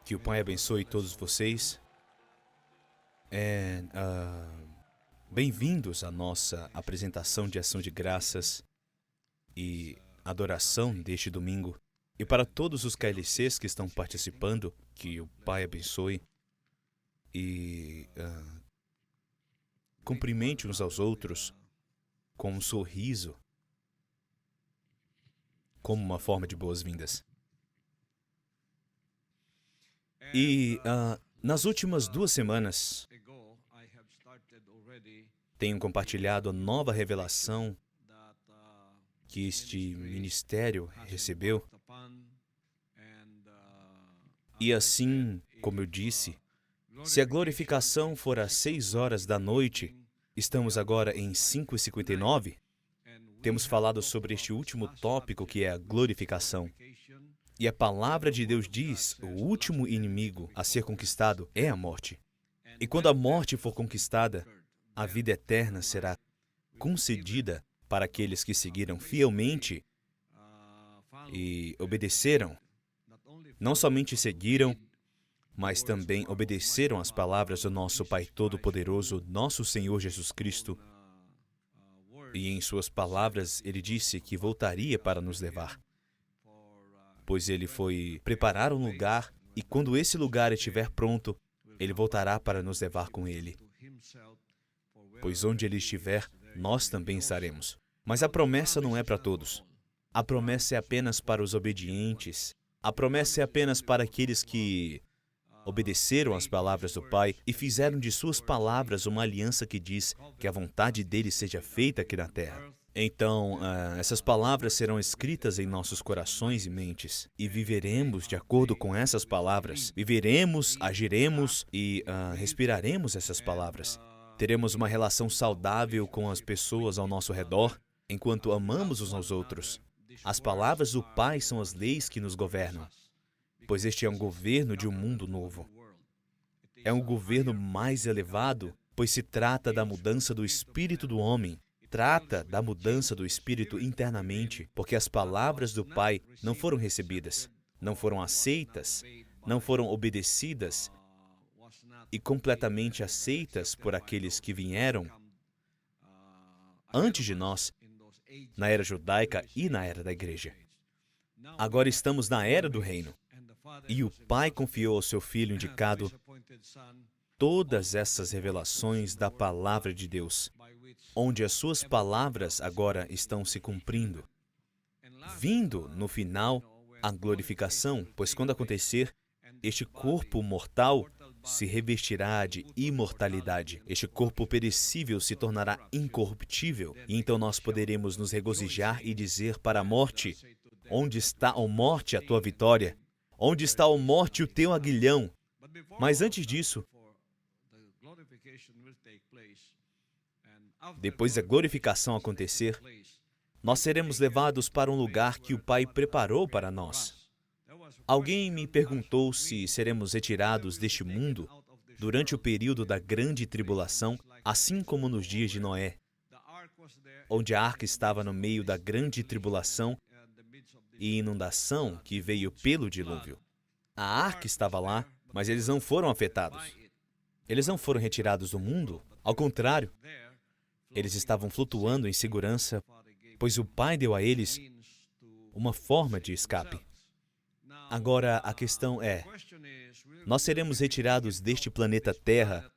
Que o Pai abençoe todos vocês. Bem-vindos à nossa apresentação de ação de graças e adoração deste domingo. E para todos os KLCs que estão participando, que o Pai abençoe e cumprimente uns aos outros com um sorriso, como uma forma de boas-vindas. E nas últimas 2 semanas, tenho compartilhado a nova revelação que este ministério recebeu. E assim, como eu disse, se a glorificação for às 6 horas da noite, estamos agora em 5h59, temos falado sobre este último tópico que é a glorificação. E a palavra de Deus diz, o último inimigo a ser conquistado é a morte. E quando a morte for conquistada, a vida eterna será concedida para aqueles que seguiram fielmente e obedeceram. Não somente seguiram, mas também obedeceram às palavras do nosso Pai Todo-Poderoso, nosso Senhor Jesus Cristo. E em suas palavras, Ele disse que voltaria para nos levar. Pois Ele foi preparar um lugar, e quando esse lugar estiver pronto, Ele voltará para nos levar com Ele. Pois onde Ele estiver, nós também estaremos. Mas a promessa não é para todos. A promessa é apenas para os obedientes. A promessa é apenas para aqueles que obedeceram às palavras do Pai e fizeram de suas palavras uma aliança que diz que a vontade dele seja feita aqui na terra. Então, essas palavras serão escritas em nossos corações e mentes, e viveremos de acordo com essas palavras. Viveremos, agiremos e respiraremos essas palavras. Teremos uma relação saudável com as pessoas ao nosso redor, enquanto amamos uns aos outros. As palavras do Pai são as leis que nos governam, pois este é um governo de um mundo novo. É um governo mais elevado, pois se trata da mudança do espírito do homem. Trata da mudança do espírito internamente, porque as palavras do Pai não foram recebidas, não foram aceitas, não foram obedecidas e completamente aceitas por aqueles que vieram antes de nós, na era judaica e na era da igreja. Agora estamos na era do reino, e o Pai confiou ao seu Filho indicado todas essas revelações da palavra de Deus, onde as suas palavras agora estão se cumprindo, vindo no final a glorificação, pois quando acontecer, este corpo mortal se revestirá de imortalidade. Este corpo perecível se tornará incorruptível, e então nós poderemos nos regozijar e dizer para a morte: onde está, ó morte, a tua vitória? Onde está, ó morte, o teu aguilhão? Mas antes disso, depois da glorificação acontecer, nós seremos levados para um lugar que o Pai preparou para nós. Alguém me perguntou se seremos retirados deste mundo durante o período da grande tribulação, assim como nos dias de Noé, onde a arca estava no meio da grande tribulação e inundação que veio pelo dilúvio. A arca estava lá, mas eles não foram afetados. Eles não foram retirados do mundo. Ao contrário, eles estavam flutuando em segurança, pois o Pai deu a eles uma forma de escape. Agora, a questão é, nós seremos retirados deste planeta Terra,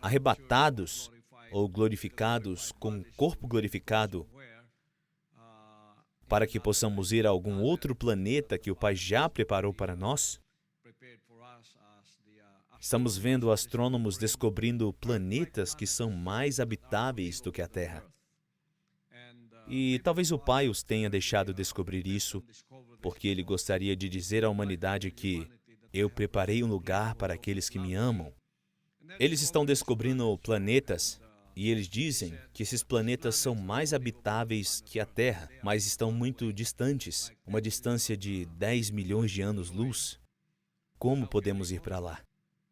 arrebatados ou glorificados com um corpo glorificado, para que possamos ir a algum outro planeta que o Pai já preparou para nós? Estamos vendo astrônomos descobrindo planetas que são mais habitáveis do que a Terra. E talvez o Pai os tenha deixado descobrir isso, porque Ele gostaria de dizer à humanidade que eu preparei um lugar para aqueles que me amam. Eles estão descobrindo planetas, e eles dizem que esses planetas são mais habitáveis que a Terra, mas estão muito distantes, uma distância de 10 milhões de anos-luz. Como podemos ir para lá?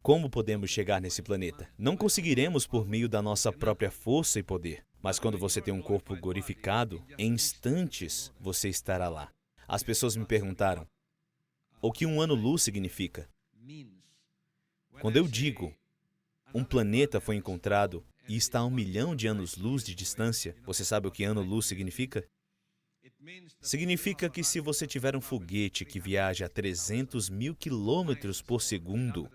Como podemos chegar nesse planeta? Não conseguiremos por meio da nossa própria força e poder. Mas quando você tem um corpo glorificado, em instantes você estará lá. As pessoas me perguntaram, O que um ano-luz significa? Quando eu digo um planeta foi encontrado e está a 1 milhão de anos-luz de distância, você sabe o que ano-luz significa? Significa que se você tiver um foguete que viaja a 300 mil quilômetros por segundo,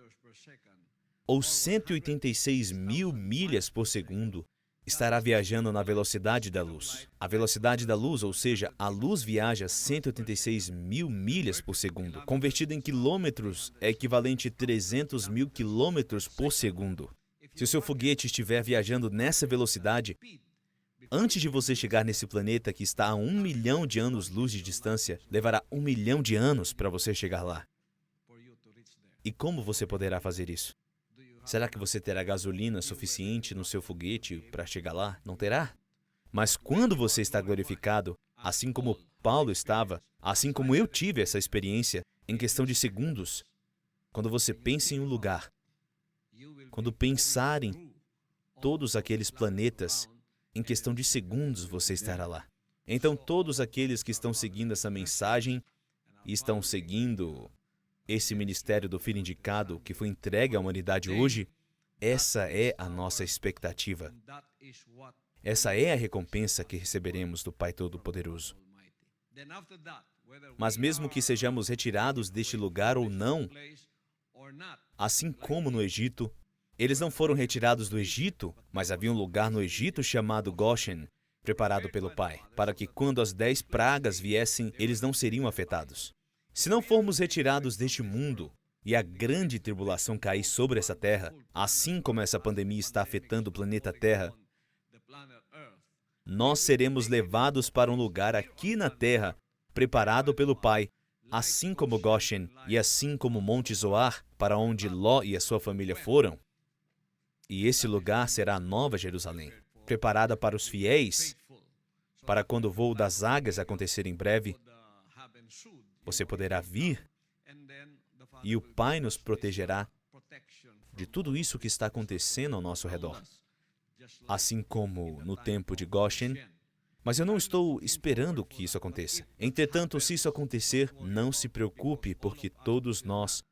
ou 186 mil milhas por segundo, estará viajando na velocidade da luz. A velocidade da luz, ou seja, a luz viaja a 186 mil milhas por segundo. Convertido em quilômetros, é equivalente a 300 mil quilômetros por segundo. Se o seu foguete estiver viajando nessa velocidade, antes de você chegar nesse planeta que está a 1 milhão de anos-luz de distância, levará 1 milhão de anos para você chegar lá. E como você poderá fazer isso? Será que você terá gasolina suficiente no seu foguete para chegar lá? Não terá. Mas quando você está glorificado, assim como Paulo estava, assim como eu tive essa experiência, em questão de segundos, quando você pensa em um lugar, quando pensar em todos aqueles planetas, em questão de segundos você estará lá. Então todos aqueles que estão seguindo essa mensagem e estão seguindo esse ministério do Filho Indicado que foi entregue à humanidade hoje, essa é a nossa expectativa. Essa é a recompensa que receberemos do Pai Todo-Poderoso. Mas mesmo que sejamos retirados deste lugar ou não, assim como no Egito, eles não foram retirados do Egito, mas havia um lugar no Egito chamado Goshen, preparado pelo Pai, para que quando as 10 pragas viessem, eles não seriam afetados. Se não formos retirados deste mundo e a grande tribulação cair sobre essa terra, assim como essa pandemia está afetando o planeta Terra, nós seremos levados para um lugar aqui na Terra, preparado pelo Pai, assim como Goshen e assim como Monte Zoar, para onde Ló e a sua família foram. E esse lugar será a Nova Jerusalém, preparada para os fiéis, para quando o voo das águias acontecer em breve, você poderá vir e o Pai nos protegerá de tudo isso que está acontecendo ao nosso redor. Assim como no tempo de Goshen, mas eu não estou esperando que isso aconteça. Entretanto, se isso acontecer, não se preocupe, porque todos nós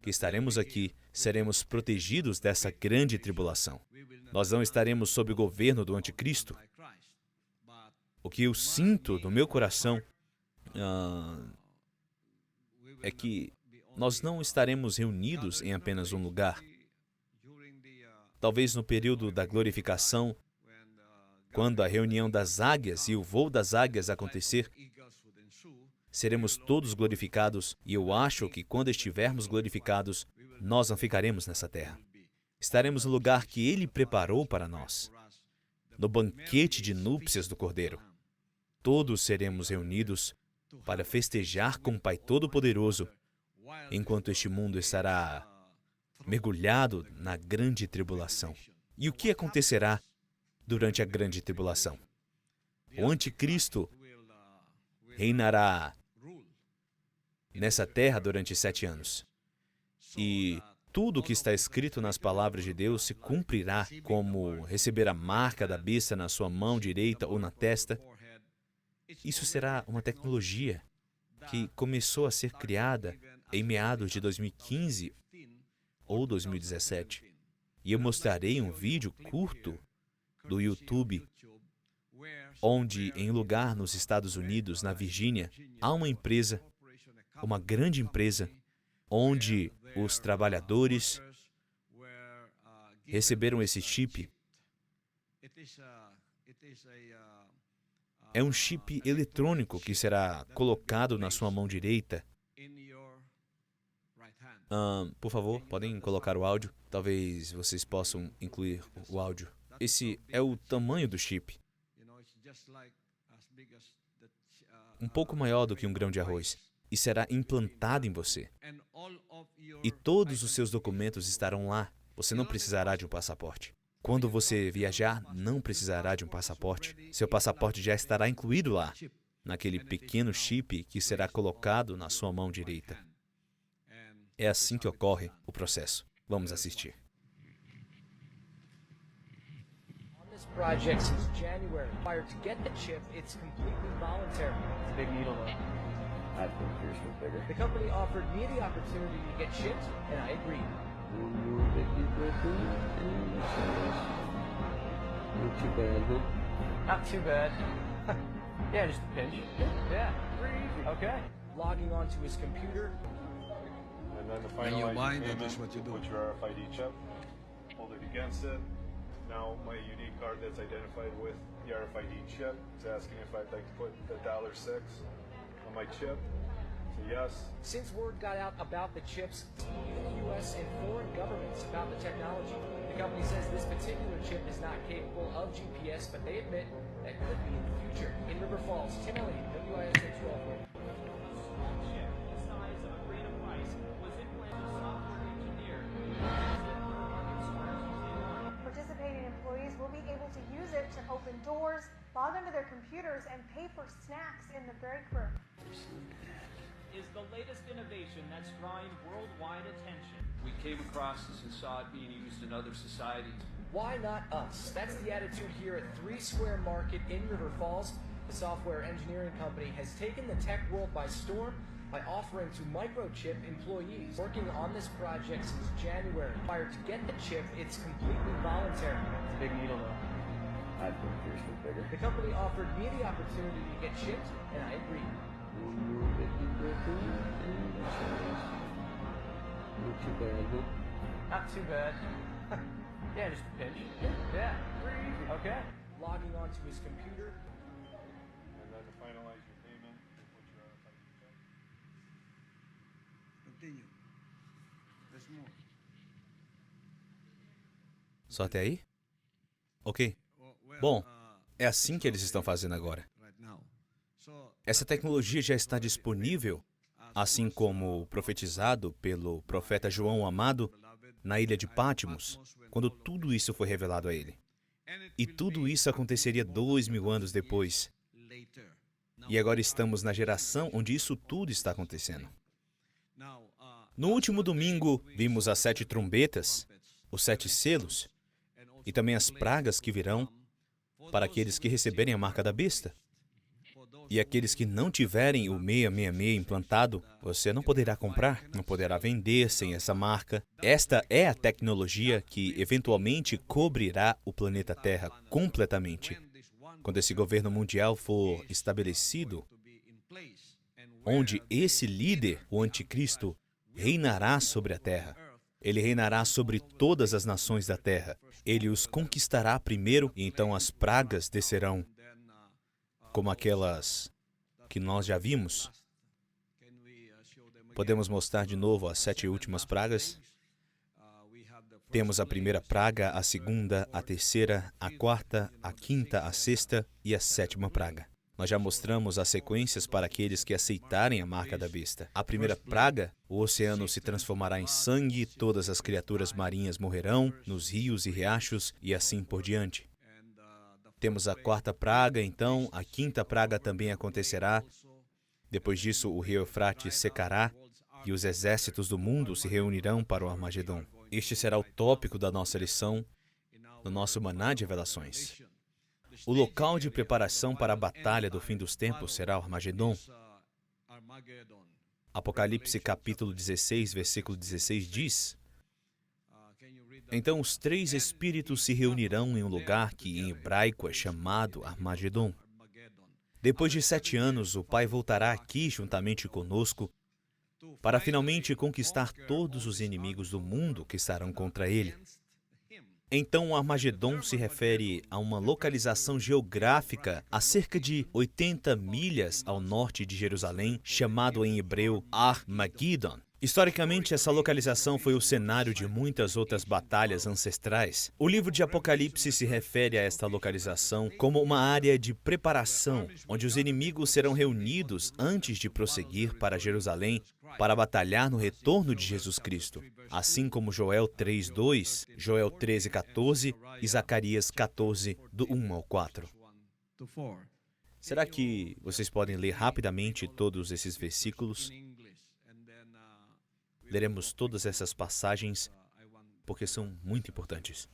que estaremos aqui seremos protegidos dessa grande tribulação. Nós não estaremos sob o governo do Anticristo. O que eu sinto no meu coração é que nós não estaremos reunidos em apenas um lugar. Talvez no período da glorificação, quando a reunião das águias e o voo das águias acontecer, seremos todos glorificados e eu acho que quando estivermos glorificados, nós não ficaremos nessa terra. Estaremos no lugar que Ele preparou para nós, no banquete de núpcias do Cordeiro. Todos seremos reunidos para festejar com o Pai Todo-Poderoso, enquanto este mundo estará mergulhado na grande tribulação. E o que acontecerá durante a grande tribulação? O Anticristo reinará nessa terra durante 7 anos. E tudo o que está escrito nas palavras de Deus se cumprirá, como receber a marca da besta na sua mão direita ou na testa. Isso será uma tecnologia que começou a ser criada em meados de 2015 ou 2017. E eu mostrarei um vídeo curto do YouTube, onde, em um lugar nos Estados Unidos, na Virgínia, há uma empresa, uma grande empresa, onde os trabalhadores receberam esse chip. É um chip eletrônico que será colocado na sua mão direita. Por favor, podem colocar o áudio. Talvez vocês possam incluir o áudio. Esse é o tamanho do chip. Um pouco maior do que um grão de arroz. E será implantado em você. E todos os seus documentos estarão lá. Você não precisará de um passaporte. Quando você viajar, não precisará de um passaporte. Seu passaporte já estará incluído lá, naquele pequeno chip que será colocado na sua mão direita. É assim que ocorre o processo. Vamos assistir. Project since January. To get the chip, it's completely voluntary. It's a big needle, though. I think yours was bigger. The company offered me the opportunity to get chipped, and I agreed. Not too bad, huh? Not too bad. Yeah, just a pinch. Yeah, pretty easy. Okay. Logging onto his computer. And then to When you finalize buy, your that payment, is what you do. put your RFID chip, hold it against it. Now my unique card that's identified with the RFID chip is asking if I'd like to put the $6 on my chip. So yes. Since word got out about the chips, even U.S. and foreign governments about the technology, the company says this particular chip is not capable of GPS, but they admit that could be in the future. In River Falls, Tim Elliott, WISN 12. Participating employees will be able to use it to open doors, log onto their computers, and pay for snacks in the break room. Is the latest innovation that's drawing worldwide attention. We came across this and saw it being used in other societies. Why not us? That's the attitude here at 3 Square Market in River Falls. The software engineering company has taken the tech world by storm by offering to microchip employees working on this project since January. Prior to get the chip, it's completely voluntary. It's a big needle though. I think yours was bigger. The company offered me the opportunity to get chipped, and I agreed. Not too bad, huh? Not too bad. Yeah, just a pinch. Yeah, pretty easy. Okay. Logging onto his computer. And then to finalize your payment, put your RFID chip. Continue. There's more. Só até aí? Ok. Well, Bom, é assim que eles estão fazendo agora. right now. So, Essa tecnologia já está disponível, assim como profetizado pelo profeta João Amado na ilha de Pátimos, quando tudo isso foi revelado a ele. E tudo isso aconteceria 2000 anos depois. later. E agora estamos na geração onde isso tudo está acontecendo. Now, No último domingo, vimos as 7 trombetas, os 7 selos, e também as pragas que virão para aqueles que receberem a marca da besta. E aqueles que não tiverem o 666 implantado, você não poderá comprar, não poderá vender sem essa marca. Esta é a tecnologia que eventualmente cobrirá o planeta Terra completamente. Quando esse governo mundial for estabelecido, onde esse líder, o anticristo, reinará sobre a Terra. Ele reinará sobre todas as nações da Terra. Ele os conquistará primeiro, e então as pragas descerão, como aquelas que nós já vimos. Podemos mostrar de novo as 7 últimas pragas. Temos a primeira praga, a segunda, a terceira, a quarta, a quinta, a sexta e a 7ª praga. Nós já mostramos as sequências para aqueles que aceitarem a marca da besta. A primeira praga, o oceano se transformará em sangue, todas as criaturas marinhas morrerão, nos rios e riachos, e assim por diante. Temos a 4ª praga, então, a 5ª praga também acontecerá. Depois disso, o rio Eufrates secará e os exércitos do mundo se reunirão para o Armagedon. Este será o tópico da nossa lição, no nosso maná de revelações. O local de preparação para a batalha do fim dos tempos será o Armagedon. Apocalipse capítulo 16, versículo 16 diz: Então os 3 espíritos se reunirão em um lugar que em hebraico é chamado Armagedon. Depois de 7 anos, o Pai voltará aqui juntamente conosco para finalmente conquistar todos os inimigos do mundo que estarão contra ele. Então, o Armagedon se refere a uma localização geográfica a cerca de 80 milhas ao norte de Jerusalém, chamado em hebreu Armageddon. Historicamente, essa localização foi o cenário de muitas outras batalhas ancestrais. O livro de Apocalipse se refere a esta localização como uma área de preparação, onde os inimigos serão reunidos antes de prosseguir para Jerusalém para batalhar no retorno de Jesus Cristo, assim como Joel 3:2, Joel 13:14 e Zacarias 14, do 1 ao 4. Será que vocês podem ler rapidamente todos esses versículos? Leremos todas essas passagens porque são muito importantes.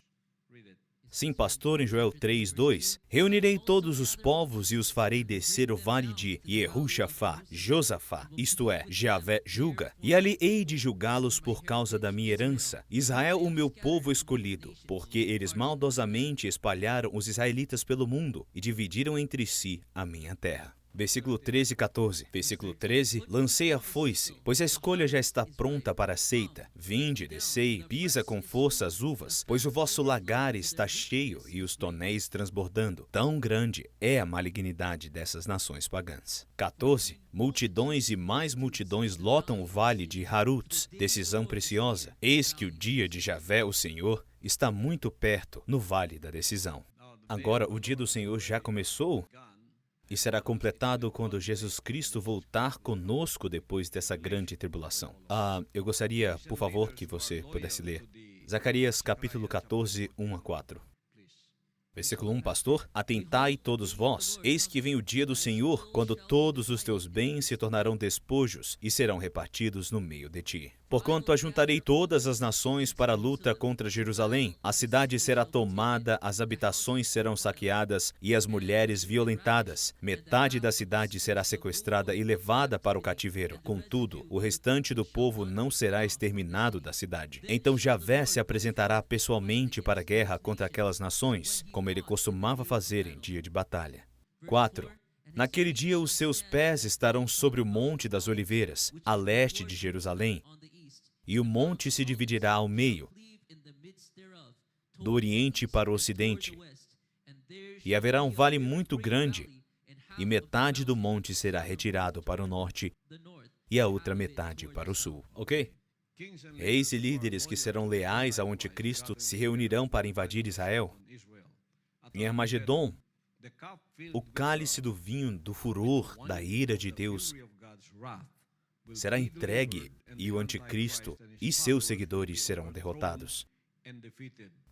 Sim, pastor, em Joel 3:2, reunirei todos os povos e os farei descer o vale de Jerushafá, Josafá, isto é, Javé julga, e ali hei de julgá-los por causa da minha herança, Israel o meu povo escolhido, porque eles maldosamente espalharam os israelitas pelo mundo e dividiram entre si a minha terra. Versículo 13 e 14. Versículo 13. Lancei a foice, pois a escolha já está pronta para a seita. Vinde, descei, pisa com força as uvas, pois o vosso lagar está cheio e os tonéis transbordando. Tão grande é a malignidade dessas nações pagãs. 14. Multidões e mais multidões lotam o vale de Harutz, decisão preciosa. Eis que o dia de Javé, o Senhor, está muito perto, no vale da decisão. Agora, o dia do Senhor já começou e será completado quando Jesus Cristo voltar conosco depois dessa grande tribulação. Eu gostaria, por favor, que você pudesse ler Zacarias capítulo 14, 1 a 4. Versículo 1, pastor. Atentai todos vós, eis que vem o dia do Senhor, quando todos os teus bens se tornarão despojos e serão repartidos no meio de ti. Porquanto ajuntarei todas as nações para a luta contra Jerusalém. A cidade será tomada, as habitações serão saqueadas e as mulheres violentadas. Metade da cidade será sequestrada e levada para o cativeiro. Contudo, o restante do povo não será exterminado da cidade. Então Javé se apresentará pessoalmente para a guerra contra aquelas nações, como ele costumava fazer em dia de batalha. 4. Naquele dia os seus pés estarão sobre o Monte das Oliveiras, a leste de Jerusalém, e o monte se dividirá ao meio, do oriente para o ocidente, e haverá um vale muito grande, e metade do monte será retirado para o norte, e a outra metade para o sul. Ok? Reis e líderes que serão leais ao anticristo se reunirão para invadir Israel. Em Armagedon, o cálice do vinho do furor da ira de Deus será entregue e o anticristo e seus seguidores serão derrotados.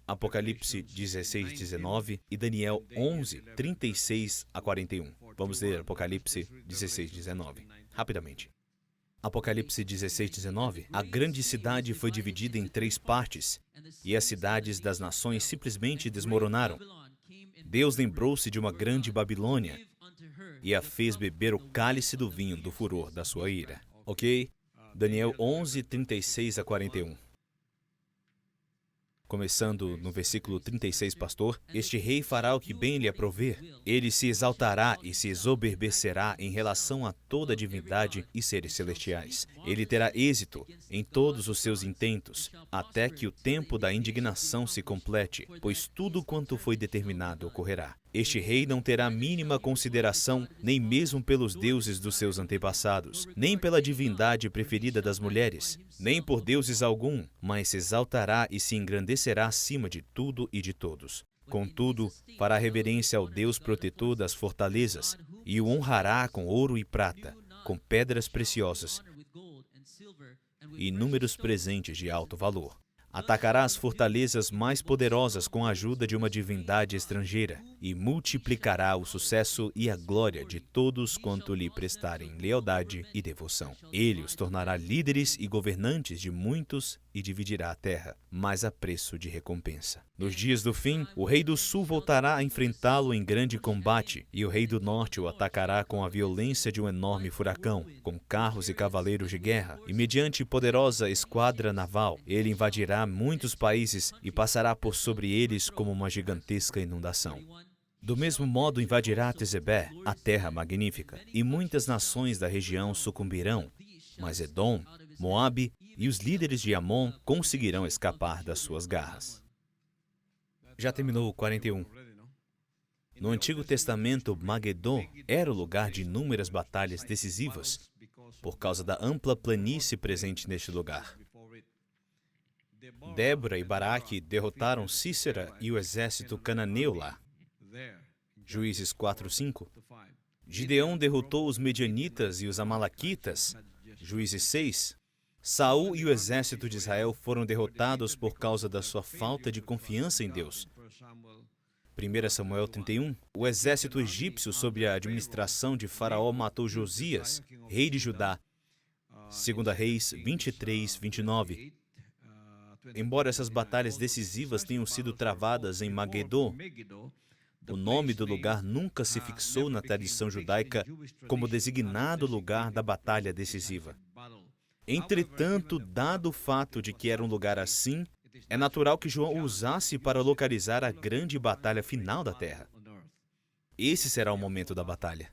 Apocalipse 16, 19 e Daniel 11, 36 a 41. Vamos ler Apocalipse 16, 19. Rapidamente. Apocalipse 16, 19. A grande cidade foi dividida em 3 partes, e as cidades das nações simplesmente desmoronaram. Deus lembrou-se de uma grande Babilônia e a fez beber o cálice do vinho do furor da sua ira. Ok? Daniel 11, 36 a 41. Começando no versículo 36, pastor, este rei fará o que bem lhe aprover. Ele se exaltará e se exoberbecerá em relação a toda a divindade e seres celestiais. Ele terá êxito em todos os seus intentos, até que o tempo da indignação se complete, pois tudo quanto foi determinado ocorrerá. Este rei não terá mínima consideração, nem mesmo pelos deuses dos seus antepassados, nem pela divindade preferida das mulheres, nem por deuses algum, mas se exaltará e se engrandecerá acima de tudo e de todos. Contudo, fará reverência ao Deus protetor das fortalezas, e o honrará com ouro e prata, com pedras preciosas e inúmeros presentes de alto valor. Atacará as fortalezas mais poderosas com a ajuda de uma divindade estrangeira e multiplicará o sucesso e a glória de todos quanto lhe prestarem lealdade e devoção. Ele os tornará líderes e governantes de muitos e dividirá a terra, mas a preço de recompensa. Nos dias do fim, o rei do sul voltará a enfrentá-lo em grande combate, e o rei do norte o atacará com a violência de um enorme furacão, com carros e cavaleiros de guerra, e mediante poderosa esquadra naval, ele invadirá muitos países e passará por sobre eles como uma gigantesca inundação. Do mesmo modo invadirá Tezebé, a terra magnífica, e muitas nações da região sucumbirão, mas Edom, Moabe e os líderes de Amon conseguirão escapar das suas garras. Já terminou o 41. No Antigo Testamento, Magedon era o lugar de inúmeras batalhas decisivas, por causa da ampla planície presente neste lugar. Débora e Baraque derrotaram Sísera e o exército cananeu lá. Juízes 4:5. Gideão derrotou os medianitas e os amalequitas. Juízes 6. Saul e o exército de Israel foram derrotados por causa da sua falta de confiança em Deus. 1 Samuel 31. O exército egípcio sob a administração de Faraó matou Josias, rei de Judá. 2 Reis 23, 29. Embora essas batalhas decisivas tenham sido travadas em Magedô, o nome do lugar nunca se fixou na tradição judaica como designado lugar da batalha decisiva. Entretanto, dado o fato de que era um lugar assim, é natural que João o usasse para localizar a grande batalha final da Terra. Esse será o momento da batalha.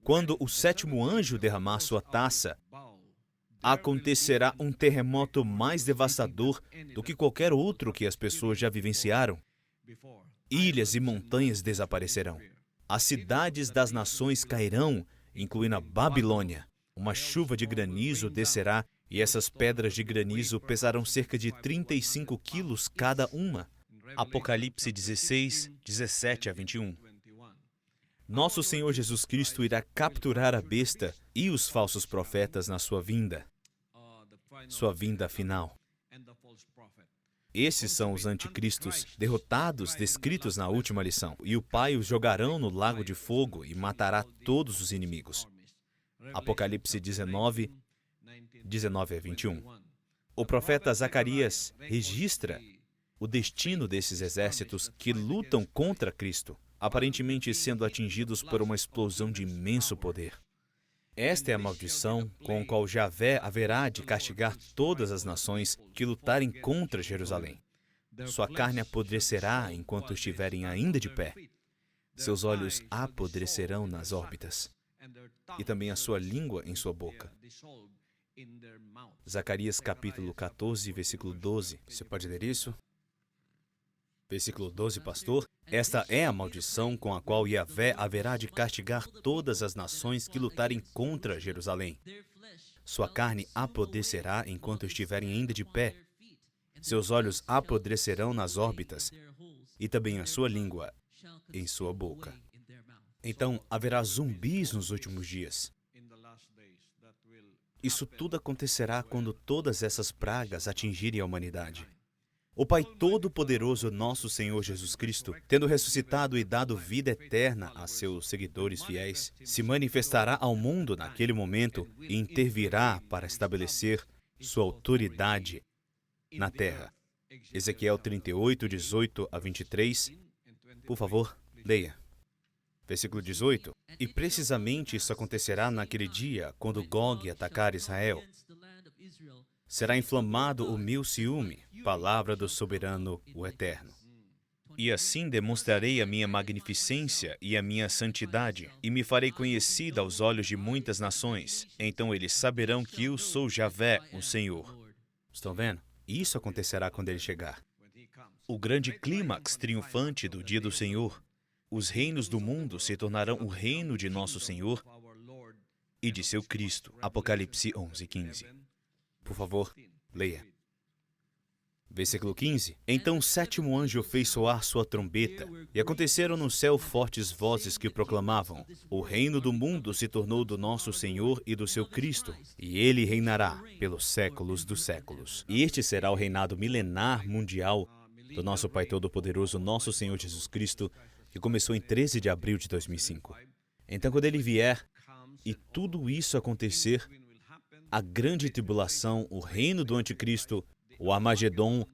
Quando o sétimo anjo derramar sua taça, acontecerá um terremoto mais devastador do que qualquer outro que as pessoas já vivenciaram. Ilhas e montanhas desaparecerão. As cidades das nações cairão, incluindo a Babilônia. Uma chuva de granizo descerá e essas pedras de granizo pesarão cerca de 35 quilos cada uma. Apocalipse 16, 17 a 21. Nosso Senhor Jesus Cristo irá capturar a besta e os falsos profetas na sua vinda final. Esses são os anticristos derrotados descritos na última lição, e o Pai os jogarão no lago de fogo e matará todos os inimigos. Apocalipse 19, 19 a 21. O profeta Zacarias registra o destino desses exércitos que lutam contra Cristo, aparentemente sendo atingidos por uma explosão de imenso poder. Esta é a maldição com a qual Javé haverá de castigar todas as nações que lutarem contra Jerusalém. Sua carne apodrecerá enquanto estiverem ainda de pé. Seus olhos apodrecerão nas órbitas, e também a sua língua em sua boca. Zacarias capítulo 14, versículo 12. Você pode ler isso? Versículo 12, pastor. Esta é a maldição com a qual Javé haverá de castigar todas as nações que lutarem contra Jerusalém. Sua carne apodrecerá enquanto estiverem ainda de pé. Seus olhos apodrecerão nas órbitas, e também a sua língua em sua boca. Então, haverá zumbis nos últimos dias. Isso tudo acontecerá quando todas essas pragas atingirem a humanidade. O Pai Todo-Poderoso, nosso Senhor Jesus Cristo, tendo ressuscitado e dado vida eterna a seus seguidores fiéis, se manifestará ao mundo naquele momento e intervirá para estabelecer sua autoridade na terra. Ezequiel 38, 18 a 23. Por favor, leia. Versículo 18. E precisamente isso acontecerá naquele dia, quando Gog atacar Israel. Será inflamado o meu ciúme, palavra do soberano, o Eterno. E assim demonstrarei a minha magnificência e a minha santidade, e me farei conhecida aos olhos de muitas nações. Então eles saberão que eu sou Javé, o Senhor. Estão vendo? Isso acontecerá quando ele chegar. O grande clímax triunfante do dia do Senhor. Os reinos do mundo se tornarão o reino de nosso Senhor e de seu Cristo. Apocalipse 11, 15. Por favor, leia. Versículo 15. Então o sétimo anjo fez soar sua trombeta, e aconteceram no céu fortes vozes que proclamavam: o reino do mundo se tornou do nosso Senhor e do seu Cristo, e ele reinará pelos séculos dos séculos. E este será o reinado milenar mundial do nosso Pai Todo-Poderoso, nosso Senhor Jesus Cristo, que começou em 13 de abril de 2005. Então, quando ele vier e tudo isso acontecer, a grande tribulação, o reino do anticristo, o Armagedon,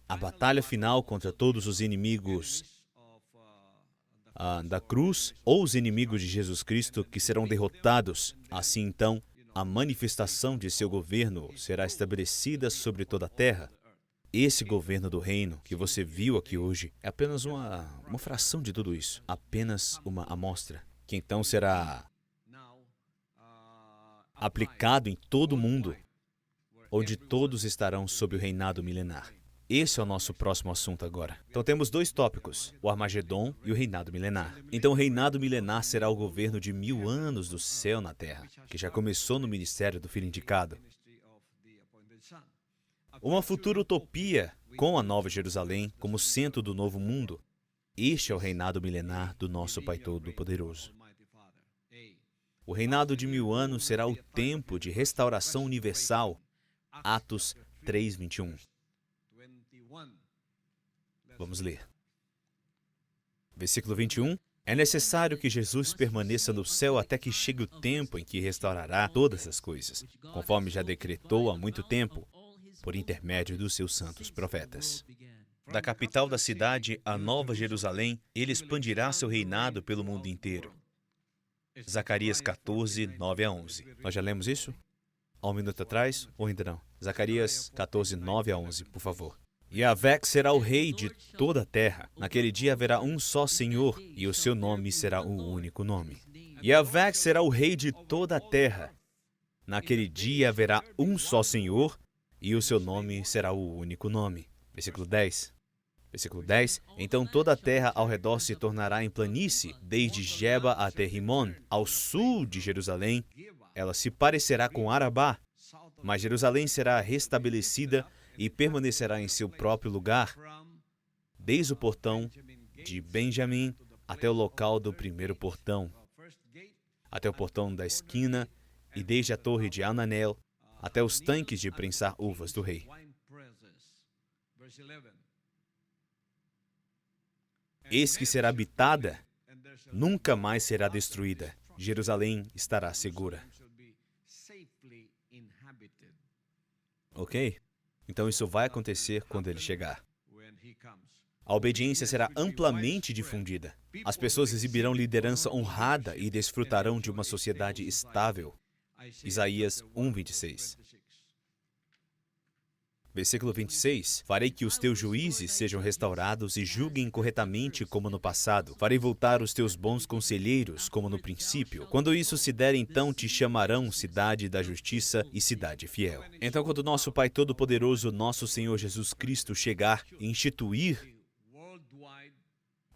a batalha final contra todos os inimigos da cruz, ou os inimigos de Jesus Cristo que serão derrotados. Assim, então, a manifestação de seu governo será estabelecida sobre toda a terra. Esse governo do reino que você viu aqui hoje é apenas uma fração de tudo isso, apenas uma amostra, que então será aplicado em todo o mundo, onde todos estarão sob o reinado milenar. Esse é o nosso próximo assunto agora. Então temos dois tópicos, o Armagedon e o reinado milenar. Então o reinado milenar será o governo de 1000 anos do céu na terra, que já começou no ministério do Filho Indicado. Uma futura utopia com a Nova Jerusalém como centro do novo mundo. Este é o reinado milenar do nosso Pai Todo-Poderoso. O reinado de 1000 anos será o tempo de restauração universal. Atos 3, 21. Vamos ler. Versículo 21. É necessário que Jesus permaneça no céu até que chegue o tempo em que restaurará todas as coisas, conforme já decretou há muito tempo, por intermédio dos seus santos profetas. Da capital da cidade, a Nova Jerusalém, ele expandirá seu reinado pelo mundo inteiro. Zacarias 14, 9 a 11. Nós já lemos isso? Há um minuto atrás? Ou ainda não? Zacarias 14, 9 a 11, por favor. Yahvé será o rei de toda a terra. Naquele dia haverá um só Senhor, e o seu nome será o único nome. Yahvé será o rei de toda a terra. Naquele dia haverá um só Senhor, e o seu nome será o único nome. Versículo 10. Versículo 10. Então toda a terra ao redor se tornará em planície, desde Geba até Rimon, ao sul de Jerusalém. Ela se parecerá com Arabá, mas Jerusalém será restabelecida e permanecerá em seu próprio lugar, desde o portão de Benjamim até o local do primeiro portão, até o portão da esquina, e desde a torre de Ananel até os tanques de prensar uvas do rei. Eis que será habitada, nunca mais será destruída. Jerusalém estará segura. Ok? Então isso vai acontecer quando ele chegar. A obediência será amplamente difundida. As pessoas exibirão liderança honrada e desfrutarão de uma sociedade estável. Isaías 1:26. Versículo 26. Farei que os teus juízes sejam restaurados e julguem corretamente como no passado. Farei voltar os teus bons conselheiros como no princípio. Quando isso se der, então te chamarão cidade da justiça e cidade fiel. Então, quando nosso Pai Todo-Poderoso, nosso Senhor Jesus Cristo, chegar e instituir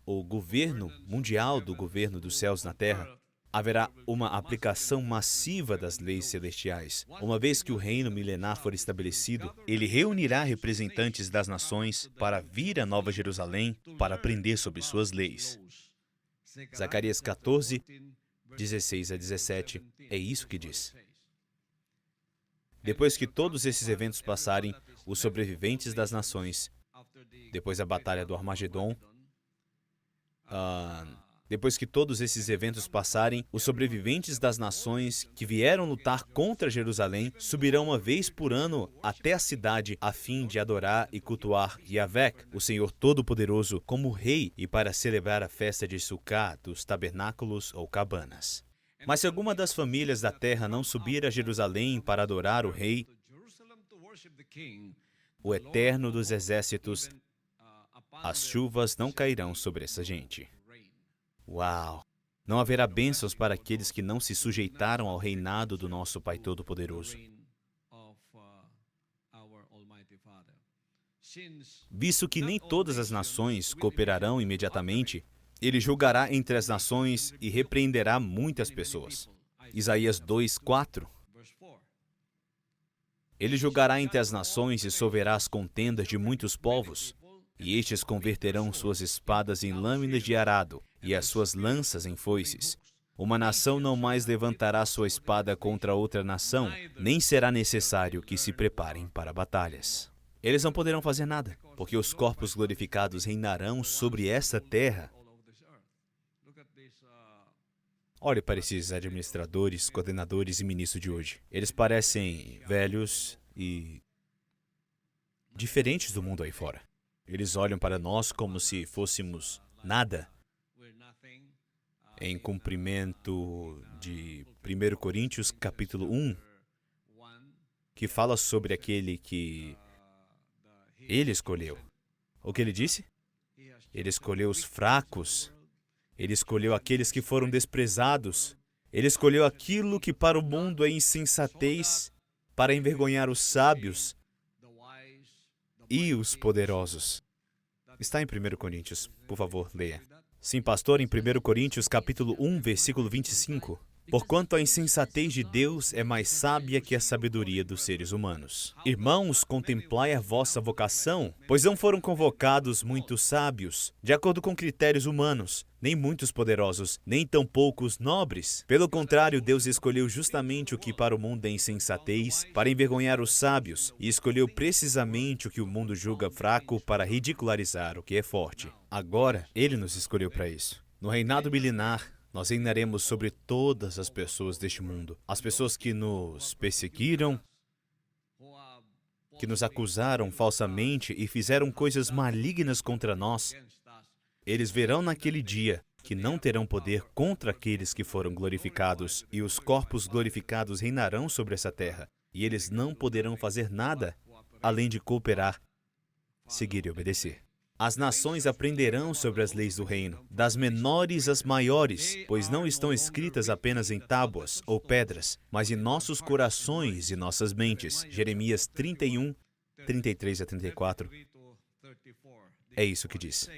o governo mundial do governo dos céus na terra, haverá uma aplicação massiva das leis celestiais. Uma vez que o reino milenar for estabelecido, ele reunirá representantes das nações para vir a Nova Jerusalém para aprender sobre suas leis. Zacarias 14, 16 a 17, é isso que diz. Depois que todos esses eventos passarem, os sobreviventes das nações, depois da batalha do Armagedon, depois que todos esses eventos passarem, os sobreviventes das nações que vieram lutar contra Jerusalém subirão uma vez por ano até a cidade a fim de adorar e cultuar Yahvé, o Senhor Todo-Poderoso, como rei e para celebrar a festa de Sucá dos tabernáculos ou cabanas. Mas se alguma das famílias da terra não subir a Jerusalém para adorar o rei, o Eterno dos Exércitos, as chuvas não cairão sobre essa gente. Uau! Não haverá bênçãos para aqueles que não se sujeitaram ao reinado do nosso Pai Todo-Poderoso. Visto que nem todas as nações cooperarão imediatamente, ele julgará entre as nações e repreenderá muitas pessoas. Isaías 2:4. Ele julgará entre as nações e solverá as contendas de muitos povos, e estes converterão suas espadas em lâminas de arado e as suas lanças em foices. Uma nação não mais levantará sua espada contra outra nação, nem será necessário que se preparem para batalhas. Eles não poderão fazer nada, porque os corpos glorificados reinarão sobre esta terra. Olhe para esses administradores, coordenadores e ministros de hoje. Eles parecem velhos e diferentes do mundo aí fora. Eles olham para nós como se fôssemos nada. Em cumprimento de 1 Coríntios capítulo 1, que fala sobre aquele que ele escolheu. O que ele disse? Ele escolheu os fracos. Ele escolheu aqueles que foram desprezados. Ele escolheu aquilo que para o mundo é insensatez, para envergonhar os sábios e os poderosos. Está em 1 Coríntios. Por favor, leia. Sim, pastor, em 1 Coríntios, capítulo 1, versículo 25. Porquanto a insensatez de Deus é mais sábia que a sabedoria dos seres humanos. Irmãos, contemplai a vossa vocação, pois não foram convocados muitos sábios, de acordo com critérios humanos, nem muitos poderosos, nem tão poucos nobres. Pelo contrário, Deus escolheu justamente o que para o mundo é insensatez, para envergonhar os sábios, e escolheu precisamente o que o mundo julga fraco para ridicularizar o que é forte. Agora, Ele nos escolheu para isso. No reinado milenar, nós reinaremos sobre todas as pessoas deste mundo. As pessoas que nos perseguiram, que nos acusaram falsamente e fizeram coisas malignas contra nós, eles verão naquele dia que não terão poder contra aqueles que foram glorificados, e os corpos glorificados reinarão sobre essa terra, e eles não poderão fazer nada além de cooperar, seguir e obedecer. As nações aprenderão sobre as leis do reino, das menores às maiores, pois não estão escritas apenas em tábuas ou pedras, mas em nossos corações e nossas mentes. Jeremias 31, 33 a 34. É isso que diz.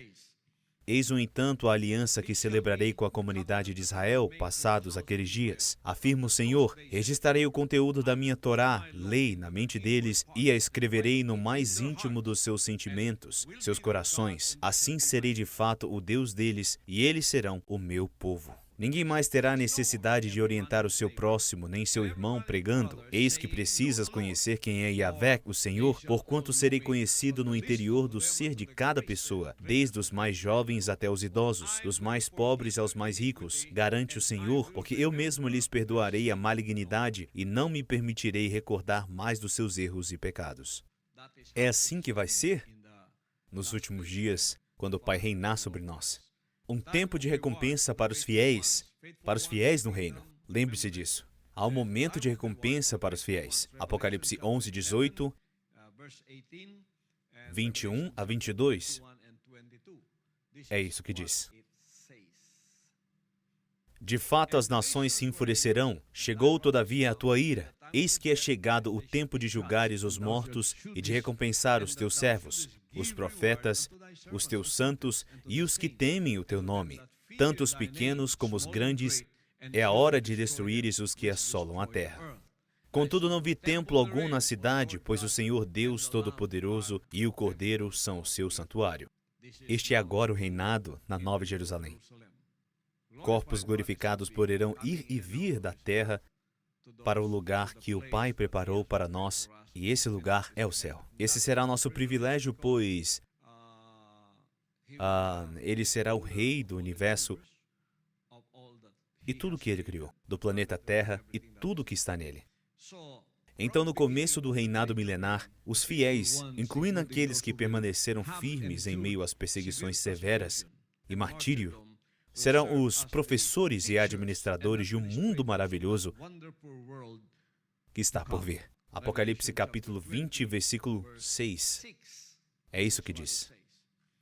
Eis, no entanto, a aliança que celebrarei com a comunidade de Israel passados aqueles dias. Afirma o Senhor, registrarei o conteúdo da minha Torá, lei, na mente deles, e a escreverei no mais íntimo dos seus sentimentos, seus corações. Assim serei de fato o Deus deles, e eles serão o meu povo. Ninguém mais terá necessidade de orientar o seu próximo, nem seu irmão, pregando: eis que precisas conhecer quem é Yahvé, o Senhor, porquanto serei conhecido no interior do ser de cada pessoa, desde os mais jovens até os idosos, dos mais pobres aos mais ricos, garante o Senhor, porque eu mesmo lhes perdoarei a malignidade e não me permitirei recordar mais dos seus erros e pecados. É assim que vai ser nos últimos dias, quando o Pai reinar sobre nós. Um tempo de recompensa para os fiéis no reino. Lembre-se disso. Há um momento de recompensa para os fiéis. Apocalipse 11, 18, 21 a 22. É isso que diz. De fato, as nações se enfurecerão. Chegou, todavia, a tua ira. Eis que é chegado o tempo de julgares os mortos e de recompensar os teus servos, os profetas, os teus santos e os que temem o teu nome, tanto os pequenos como os grandes. É a hora de destruíres os que assolam a terra. Contudo, não vi templo algum na cidade, pois o Senhor Deus Todo-Poderoso e o Cordeiro são o seu santuário. Este é agora o reinado na Nova Jerusalém. Corpos glorificados poderão ir e vir da terra para o lugar que o Pai preparou para nós, e esse lugar é o céu. Esse será nosso privilégio, pois Ele será o Rei do universo e tudo que Ele criou, do planeta Terra e tudo que está nele. Então, no começo do reinado milenar, os fiéis, incluindo aqueles que permaneceram firmes em meio às perseguições severas e martírio, serão os professores e administradores de um mundo maravilhoso que está por vir. Apocalipse capítulo 20, versículo 6. É isso que diz.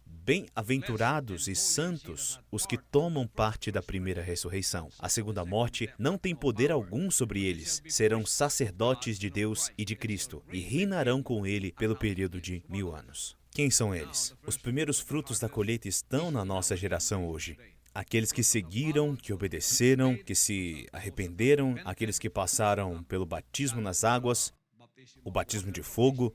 Bem-aventurados e santos os que tomam parte da primeira ressurreição. A segunda morte não tem poder algum sobre eles. Serão sacerdotes de Deus e de Cristo e reinarão com Ele pelo período de 1000 anos. Quem são eles? Os primeiros frutos da colheita estão na nossa geração hoje. Aqueles que seguiram, que obedeceram, que se arrependeram, aqueles que passaram pelo batismo nas águas, o batismo de fogo,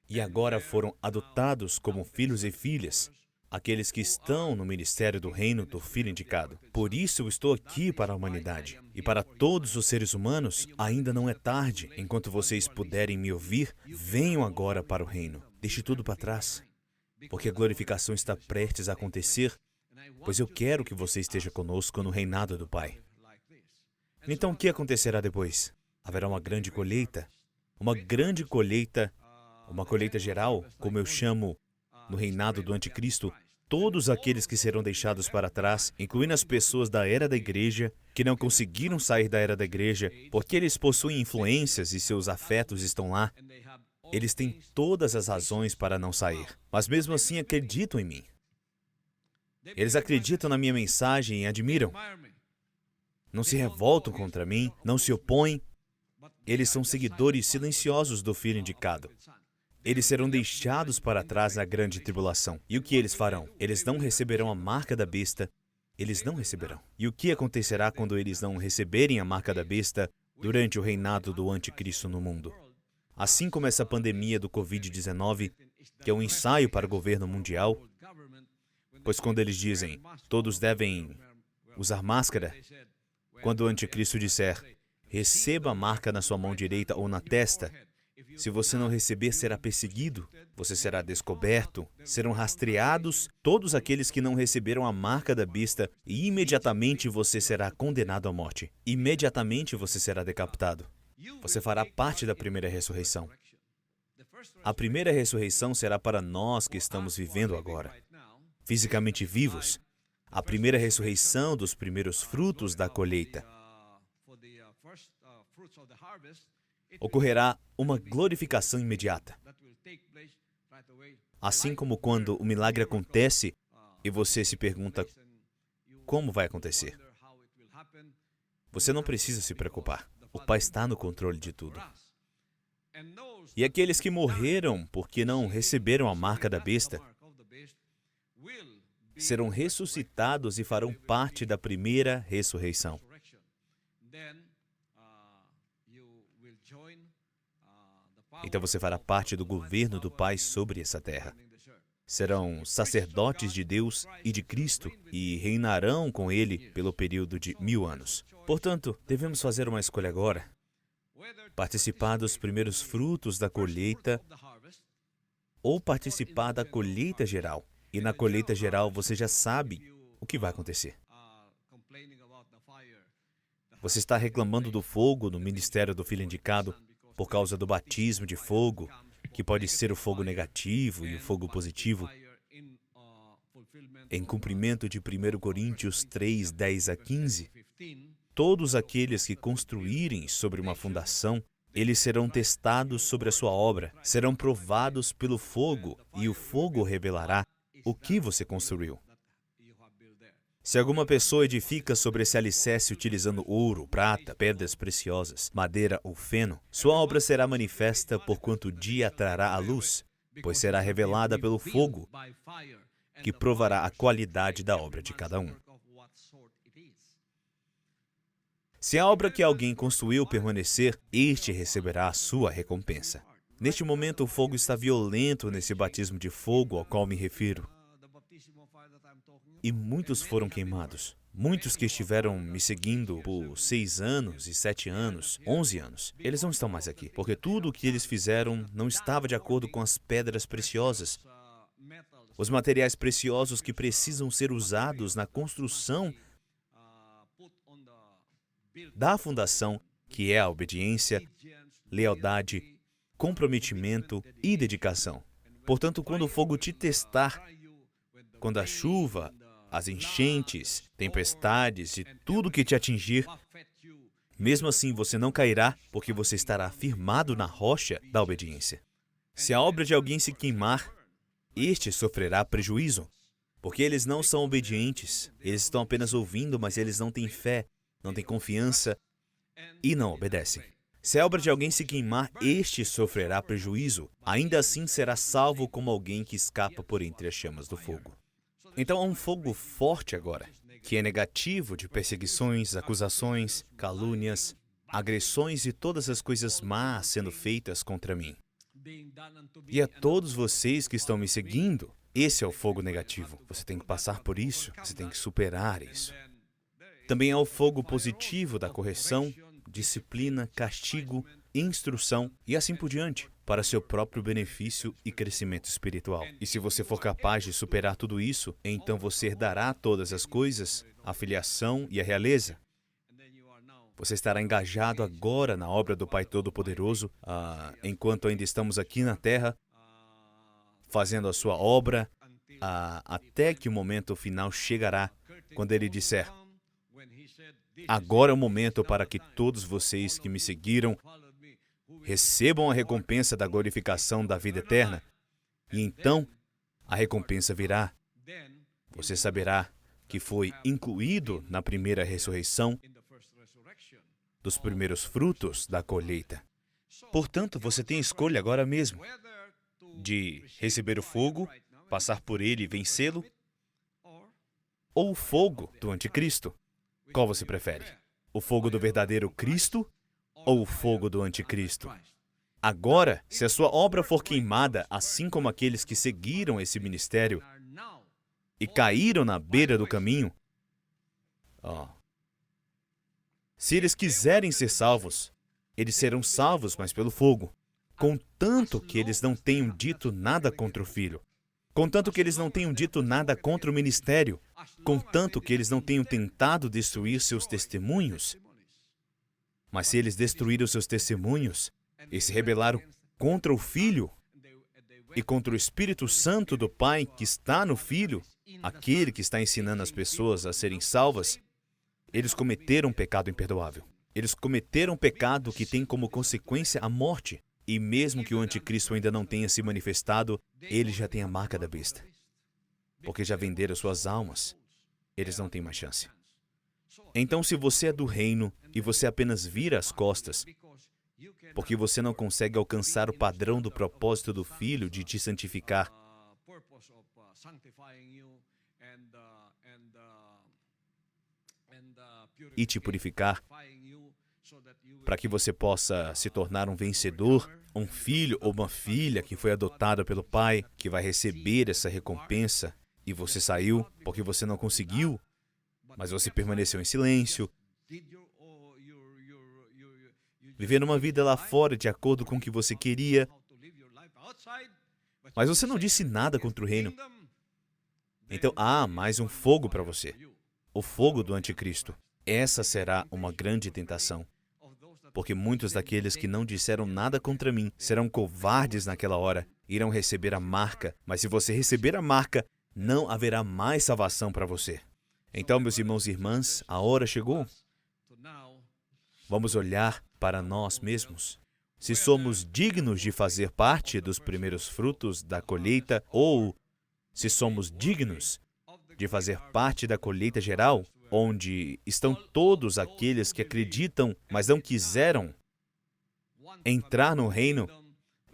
e agora foram adotados como filhos e filhas, aqueles que estão no ministério do reino do Filho indicado. Por isso eu estou aqui para a humanidade. E para todos os seres humanos, ainda não é tarde. Enquanto vocês puderem me ouvir, venham agora para o reino. Deixe tudo para trás, porque a glorificação está prestes a acontecer, pois eu quero que você esteja conosco no reinado do Pai. Então o que acontecerá depois? Haverá uma grande colheita, uma colheita geral, como eu chamo no reinado do anticristo, todos aqueles que serão deixados para trás, incluindo as pessoas da era da igreja, que não conseguiram sair da era da igreja, porque eles possuem influências e seus afetos estão lá. Eles têm todas as razões para não sair, mas mesmo assim acreditam em mim. Eles acreditam na minha mensagem e admiram. Não se revoltam contra mim, não se opõem. Eles são seguidores silenciosos do Filho indicado. Eles serão deixados para trás na grande tribulação. E o que eles farão? Eles não receberão a marca da besta. Eles não receberão. E o que acontecerá quando eles não receberem a marca da besta durante o reinado do anticristo no mundo? Assim como essa pandemia do Covid-19, que é um ensaio para o governo mundial, pois quando eles dizem, todos devem usar máscara, quando o anticristo disser, receba a marca na sua mão direita ou na testa, se você não receber, será perseguido, você será descoberto, serão rastreados todos aqueles que não receberam a marca da besta e imediatamente você será condenado à morte. Imediatamente você será decapitado. Você fará parte da primeira ressurreição. A primeira ressurreição será para nós que estamos vivendo agora, fisicamente vivos. A primeira ressurreição dos primeiros frutos da colheita. Ocorrerá uma glorificação imediata. Assim como quando o milagre acontece e você se pergunta como vai acontecer. Você não precisa se preocupar. O Pai está no controle de tudo. E aqueles que morreram porque não receberam a marca da besta serão ressuscitados e farão parte da primeira ressurreição. Então você fará parte do governo do Pai sobre essa terra. Serão sacerdotes de Deus e de Cristo e reinarão com Ele pelo período de 1000 anos. Portanto, devemos fazer uma escolha agora. Participar dos primeiros frutos da colheita ou participar da colheita geral. E na colheita geral você já sabe o que vai acontecer. Você está reclamando do fogo no ministério do Filho indicado por causa do batismo de fogo, que pode ser o fogo negativo e o fogo positivo. Em cumprimento de 1 Coríntios 3, 10 a 15, todos aqueles que construírem sobre uma fundação, eles serão testados sobre a sua obra, serão provados pelo fogo, e o fogo revelará o que você construiu. Se alguma pessoa edifica sobre esse alicerce utilizando ouro, prata, pedras preciosas, madeira ou feno, sua obra será manifesta porquanto o dia trará a luz, pois será revelada pelo fogo, que provará a qualidade da obra de cada um. Se a obra que alguém construiu permanecer, este receberá a sua recompensa. Neste momento, o fogo está violento nesse batismo de fogo ao qual me refiro. E muitos foram queimados. Muitos que estiveram me seguindo por 6 anos e 7 anos, 11 anos, eles não estão mais aqui, porque tudo o que eles fizeram não estava de acordo com as pedras preciosas, os materiais preciosos que precisam ser usados na construção da fundação, que é a obediência, lealdade, comprometimento e dedicação. Portanto, quando o fogo te testar, quando a chuva, as enchentes, tempestades e tudo que te atingir, mesmo assim você não cairá, porque você estará firmado na rocha da obediência. Se a obra de alguém se queimar, este sofrerá prejuízo, porque eles não são obedientes, eles estão apenas ouvindo, mas eles não têm fé, não têm confiança e não obedecem. Se a obra de alguém se queimar, este sofrerá prejuízo, ainda assim será salvo como alguém que escapa por entre as chamas do fogo. Então há um fogo forte agora, que é negativo de perseguições, acusações, calúnias, agressões e todas as coisas más sendo feitas contra mim. E a todos vocês que estão me seguindo, esse é o fogo negativo. Você tem que passar por isso, você tem que superar isso. Também há o fogo positivo da correção, disciplina, castigo, instrução e assim por diante, para seu próprio benefício e crescimento espiritual. E se você for capaz de superar tudo isso, então você herdará todas as coisas, a filiação e a realeza. Você estará engajado agora na obra do Pai Todo-Poderoso, enquanto ainda estamos aqui na Terra, fazendo a sua obra, até que o momento final chegará, quando Ele disser: agora é o momento para que todos vocês que me seguiram recebam a recompensa da glorificação da vida eterna. E então, a recompensa virá. Você saberá que foi incluído na primeira ressurreição dos primeiros frutos da colheita. Portanto, você tem a escolha agora mesmo de receber o fogo, passar por ele e vencê-lo, ou o fogo do anticristo. Qual você prefere? O fogo do verdadeiro Cristo ou o fogo do anticristo? Agora, se a sua obra for queimada, assim como aqueles que seguiram esse ministério e caíram na beira do caminho, se eles quiserem ser salvos, eles serão salvos, mas pelo fogo, contanto que eles não tenham dito nada contra o Filho, contanto que eles não tenham dito nada contra o ministério, contanto que eles não tenham tentado destruir seus testemunhos. Mas se eles destruíram seus testemunhos e se rebelaram contra o Filho, e contra o Espírito Santo do Pai que está no Filho, aquele que está ensinando as pessoas a serem salvas, eles cometeram um pecado imperdoável. Eles cometeram um pecado que tem como consequência a morte. E mesmo que o anticristo ainda não tenha se manifestado, ele já tem a marca da besta. Porque já venderam suas almas. Eles não têm mais chance. Então, se você é do reino e você apenas vira as costas, porque você não consegue alcançar o padrão do propósito do Filho de te santificar, e te purificar, para que você possa se tornar um vencedor, um filho ou uma filha que foi adotada pelo Pai, que vai receber essa recompensa, e você saiu porque você não conseguiu, mas você permaneceu em silêncio, vivendo uma vida lá fora de acordo com o que você queria, mas você não disse nada contra o reino. Então há mais um fogo para você, o fogo do anticristo. Essa será uma grande tentação, porque muitos daqueles que não disseram nada contra mim serão covardes naquela hora, irão receber a marca, mas se você receber a marca, não haverá mais salvação para você. Então, meus irmãos e irmãs, a hora chegou. Vamos olhar para nós mesmos. Se somos dignos de fazer parte dos primeiros frutos da colheita, ou se somos dignos de fazer parte da colheita geral, onde estão todos aqueles que acreditam, mas não quiseram entrar no reino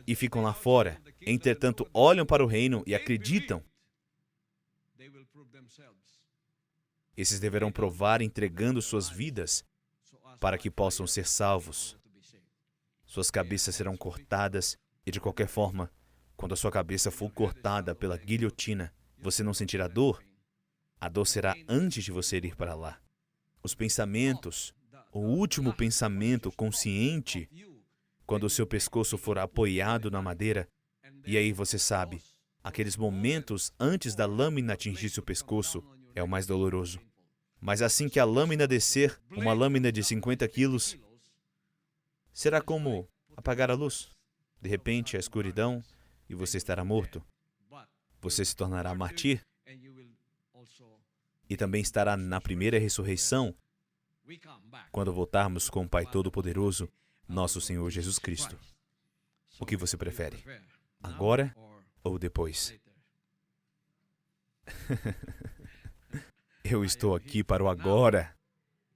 e ficam lá fora. Entretanto, olham para o reino e acreditam. Esses deverão provar entregando suas vidas para que possam ser salvos. Suas cabeças serão cortadas e, de qualquer forma, quando a sua cabeça for cortada pela guilhotina, você não sentirá dor. A dor será antes de você ir para lá. Os pensamentos, o último pensamento consciente, quando o seu pescoço for apoiado na madeira, e aí você sabe, aqueles momentos antes da lâmina atingir seu pescoço é o mais doloroso. Mas assim que a lâmina descer, uma lâmina de 50 quilos, será como apagar a luz. De repente, a escuridão, e você estará morto. Você se tornará mártir. E também estará na primeira ressurreição, quando voltarmos com o Pai Todo-Poderoso, nosso Senhor Jesus Cristo. O que você prefere? Agora ou depois? Eu estou aqui para o agora.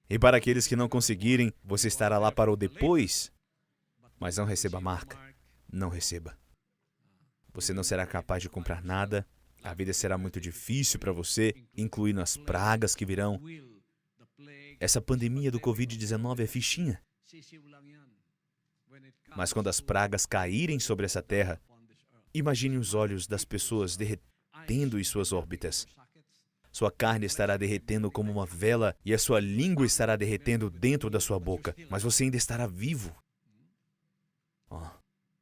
E para aqueles que não conseguirem, você estará lá para o depois. Mas não receba a marca. Não receba. Você não será capaz de comprar nada. A vida será muito difícil para você, incluindo as pragas que virão. Essa pandemia do Covid-19 é fichinha. Mas quando as pragas caírem sobre essa terra, imagine os olhos das pessoas derretendo em suas órbitas. Sua carne estará derretendo como uma vela e a sua língua estará derretendo dentro da sua boca, mas você ainda estará vivo. Oh,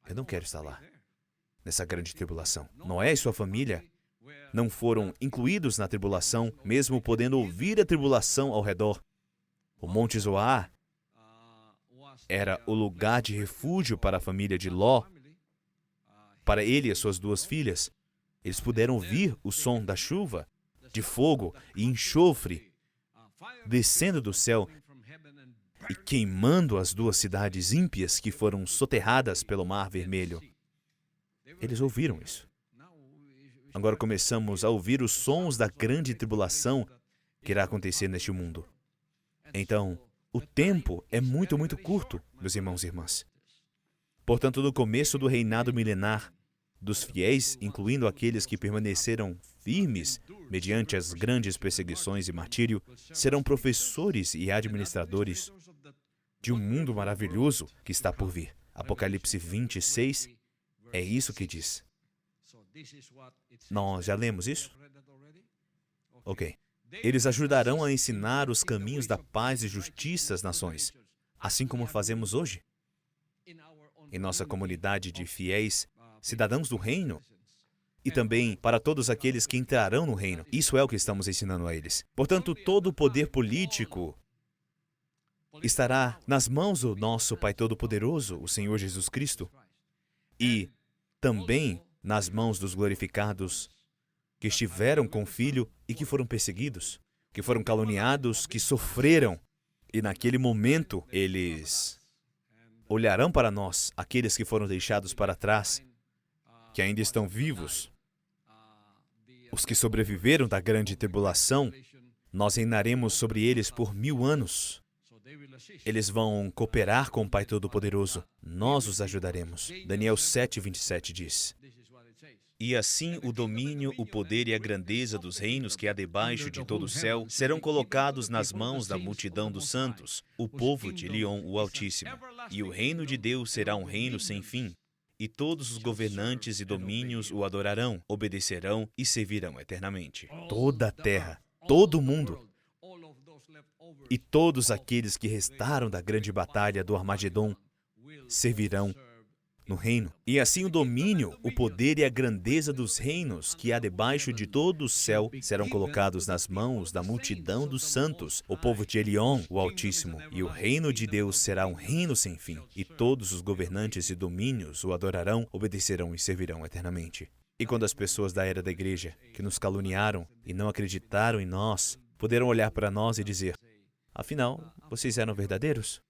eu não quero estar lá, nessa grande tribulação. Noé e sua família não foram incluídos na tribulação, mesmo podendo ouvir a tribulação ao redor. O Monte Zoar era o lugar de refúgio para a família de Ló, para ele e as suas duas filhas. Eles puderam ouvir o som da chuva, de fogo e enxofre descendo do céu e queimando as duas cidades ímpias que foram soterradas pelo Mar Vermelho. Eles ouviram isso. Agora começamos a ouvir os sons da grande tribulação que irá acontecer neste mundo. Então, o tempo é muito, muito curto, meus irmãos e irmãs. Portanto, no começo do reinado milenar dos fiéis, incluindo aqueles que permaneceram firmes mediante as grandes perseguições e martírio, serão professores e administradores de um mundo maravilhoso que está por vir. Apocalipse 26 é isso que diz. Nós já lemos isso? Ok. Eles ajudarão a ensinar os caminhos da paz e justiça às nações, assim como fazemos hoje. Em nossa comunidade de fiéis, cidadãos do reino, e também para todos aqueles que entrarão no reino. Isso é o que estamos ensinando a eles. Portanto, todo o poder político estará nas mãos do nosso Pai Todo-Poderoso, o Senhor Jesus Cristo. E também nas mãos dos glorificados que estiveram com o Filho e que foram perseguidos, que foram caluniados, que sofreram. E naquele momento, eles olharão para nós, aqueles que foram deixados para trás, que ainda estão vivos, os que sobreviveram da grande tribulação. Nós reinaremos sobre eles por 1000 anos. Eles vão cooperar com o Pai Todo-Poderoso. Nós os ajudaremos. Daniel 7:27 diz: E assim o domínio, o poder e a grandeza dos reinos que há debaixo de todo o céu serão colocados nas mãos da multidão dos santos, o povo de Elion, o Altíssimo. E o reino de Deus será um reino sem fim, e todos os governantes e domínios o adorarão, obedecerão e servirão eternamente. Toda a terra, todo o mundo, e todos aqueles que restaram da grande batalha do Armagedon servirão no reino. E assim o domínio, o poder e a grandeza dos reinos que há debaixo de todo o céu serão colocados nas mãos da multidão dos santos, o povo de Elion, o Altíssimo. E o reino de Deus será um reino sem fim, e todos os governantes e domínios o adorarão, obedecerão e servirão eternamente. E quando as pessoas da era da igreja, que nos caluniaram e não acreditaram em nós, poderão olhar para nós e dizer: afinal, vocês eram verdadeiros?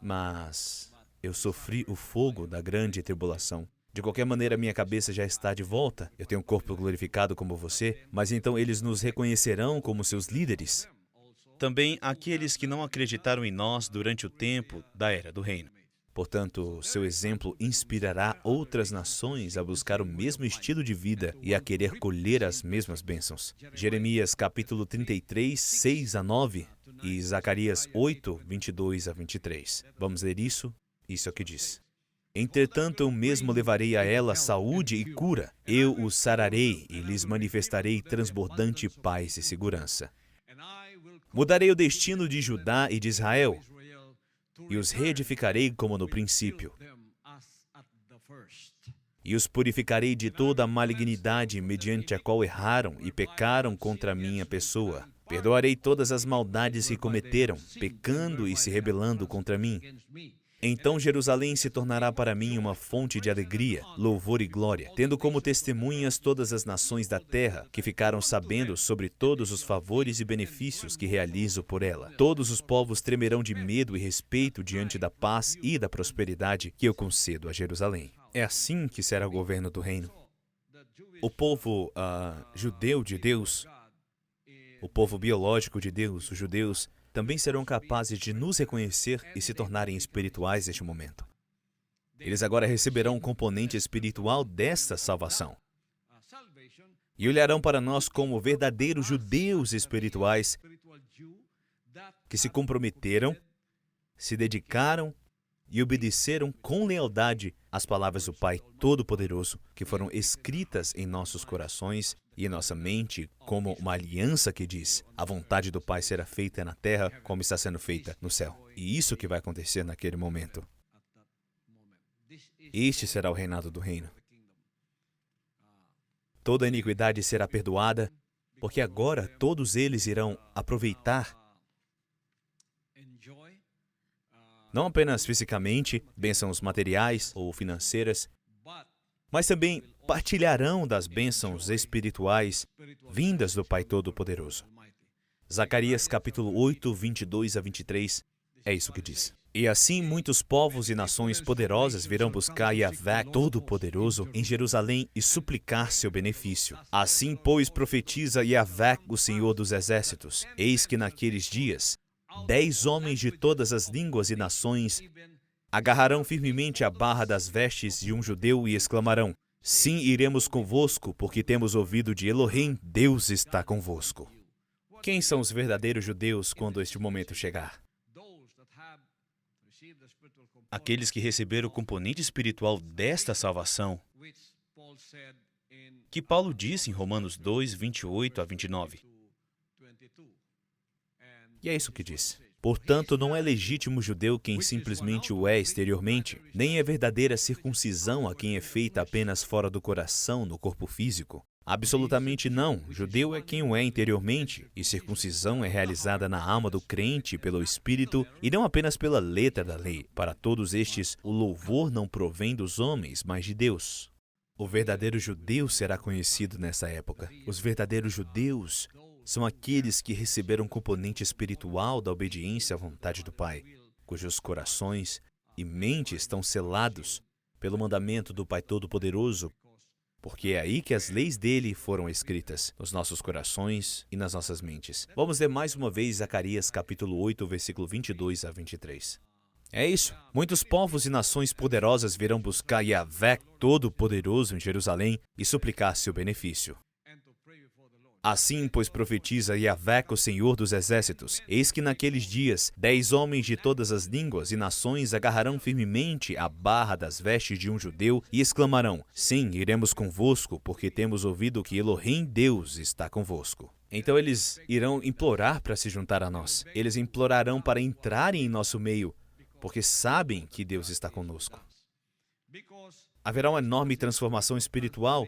Mas eu sofri o fogo da grande tribulação. De qualquer maneira, minha cabeça já está de volta. Eu tenho um corpo glorificado como você, mas então eles nos reconhecerão como seus líderes. Também aqueles que não acreditaram em nós durante o tempo da Era do Reino. Portanto, seu exemplo inspirará outras nações a buscar o mesmo estilo de vida e a querer colher as mesmas bênçãos. Jeremias capítulo 33, 6-9 e Zacarias 8, 22-23. Vamos ler isso? Isso é o que diz. Entretanto, eu mesmo levarei a ela saúde e cura. Eu os sararei e lhes manifestarei transbordante paz e segurança. Mudarei o destino de Judá e de Israel, e os reedificarei como no princípio. E os purificarei de toda a malignidade mediante a qual erraram e pecaram contra a minha pessoa. Perdoarei todas as maldades que cometeram, pecando e se rebelando contra mim. Então Jerusalém se tornará para mim uma fonte de alegria, louvor e glória, tendo como testemunhas todas as nações da terra que ficaram sabendo sobre todos os favores e benefícios que realizo por ela. Todos os povos tremerão de medo e respeito diante da paz e da prosperidade que eu concedo a Jerusalém. É assim que será o governo do reino. O povo judeu de Deus, o povo biológico de Deus, os judeus, também serão capazes de nos reconhecer e se tornarem espirituais neste momento. Eles agora receberão um componente espiritual desta salvação. E olharão para nós como verdadeiros judeus espirituais que se comprometeram, se dedicaram e obedeceram com lealdade às palavras do Pai Todo-Poderoso, que foram escritas em nossos corações e em nossa mente como uma aliança que diz: a vontade do Pai será feita na terra como está sendo feita no céu. E isso que vai acontecer naquele momento. Este será o reinado do reino. Toda iniquidade será perdoada, porque agora todos eles irão aproveitar, não apenas fisicamente, bênçãos materiais ou financeiras, mas também partilharão das bênçãos espirituais vindas do Pai Todo-Poderoso. Zacarias capítulo 8, 22-23, é isso que diz. E assim muitos povos e nações poderosas virão buscar Yahvé Todo-Poderoso em Jerusalém e suplicar seu benefício. Assim, pois, profetiza Yahvé, o Senhor dos Exércitos: eis que naqueles dias 10 homens de todas as línguas e nações agarrarão firmemente a barra das vestes de um judeu e exclamarão: sim, iremos convosco, porque temos ouvido de Elohim, Deus está convosco. Quem são os verdadeiros judeus quando este momento chegar? Aqueles que receberam o componente espiritual desta salvação, que Paulo disse em Romanos 2, 28-29. E é isso que diz. Portanto, não é legítimo judeu quem simplesmente o é exteriormente, nem é verdadeira circuncisão a quem é feita apenas fora do coração, no corpo físico. Absolutamente não. Judeu é quem o é interiormente, e circuncisão é realizada na alma do crente pelo Espírito e não apenas pela letra da lei. Para todos estes, o louvor não provém dos homens, mas de Deus. O verdadeiro judeu será conhecido nessa época. Os verdadeiros judeus são aqueles que receberam um componente espiritual da obediência à vontade do Pai, cujos corações e mentes estão selados pelo mandamento do Pai Todo-Poderoso, porque é aí que as leis dele foram escritas, nos nossos corações e nas nossas mentes. Vamos ler mais uma vez Zacarias capítulo 8, versículo 22 a 23. É isso. Muitos povos e nações poderosas virão buscar Yahvé Todo-Poderoso em Jerusalém e suplicar seu benefício. Assim, pois, profetiza Yahvé, o Senhor dos Exércitos: eis que naqueles dias 10 homens de todas as línguas e nações agarrarão firmemente a barra das vestes de um judeu e exclamarão: sim, iremos convosco, porque temos ouvido que Elohim Deus está convosco. Então eles irão implorar para se juntar a nós. Eles implorarão para entrarem em nosso meio, porque sabem que Deus está conosco. Haverá uma enorme transformação espiritual.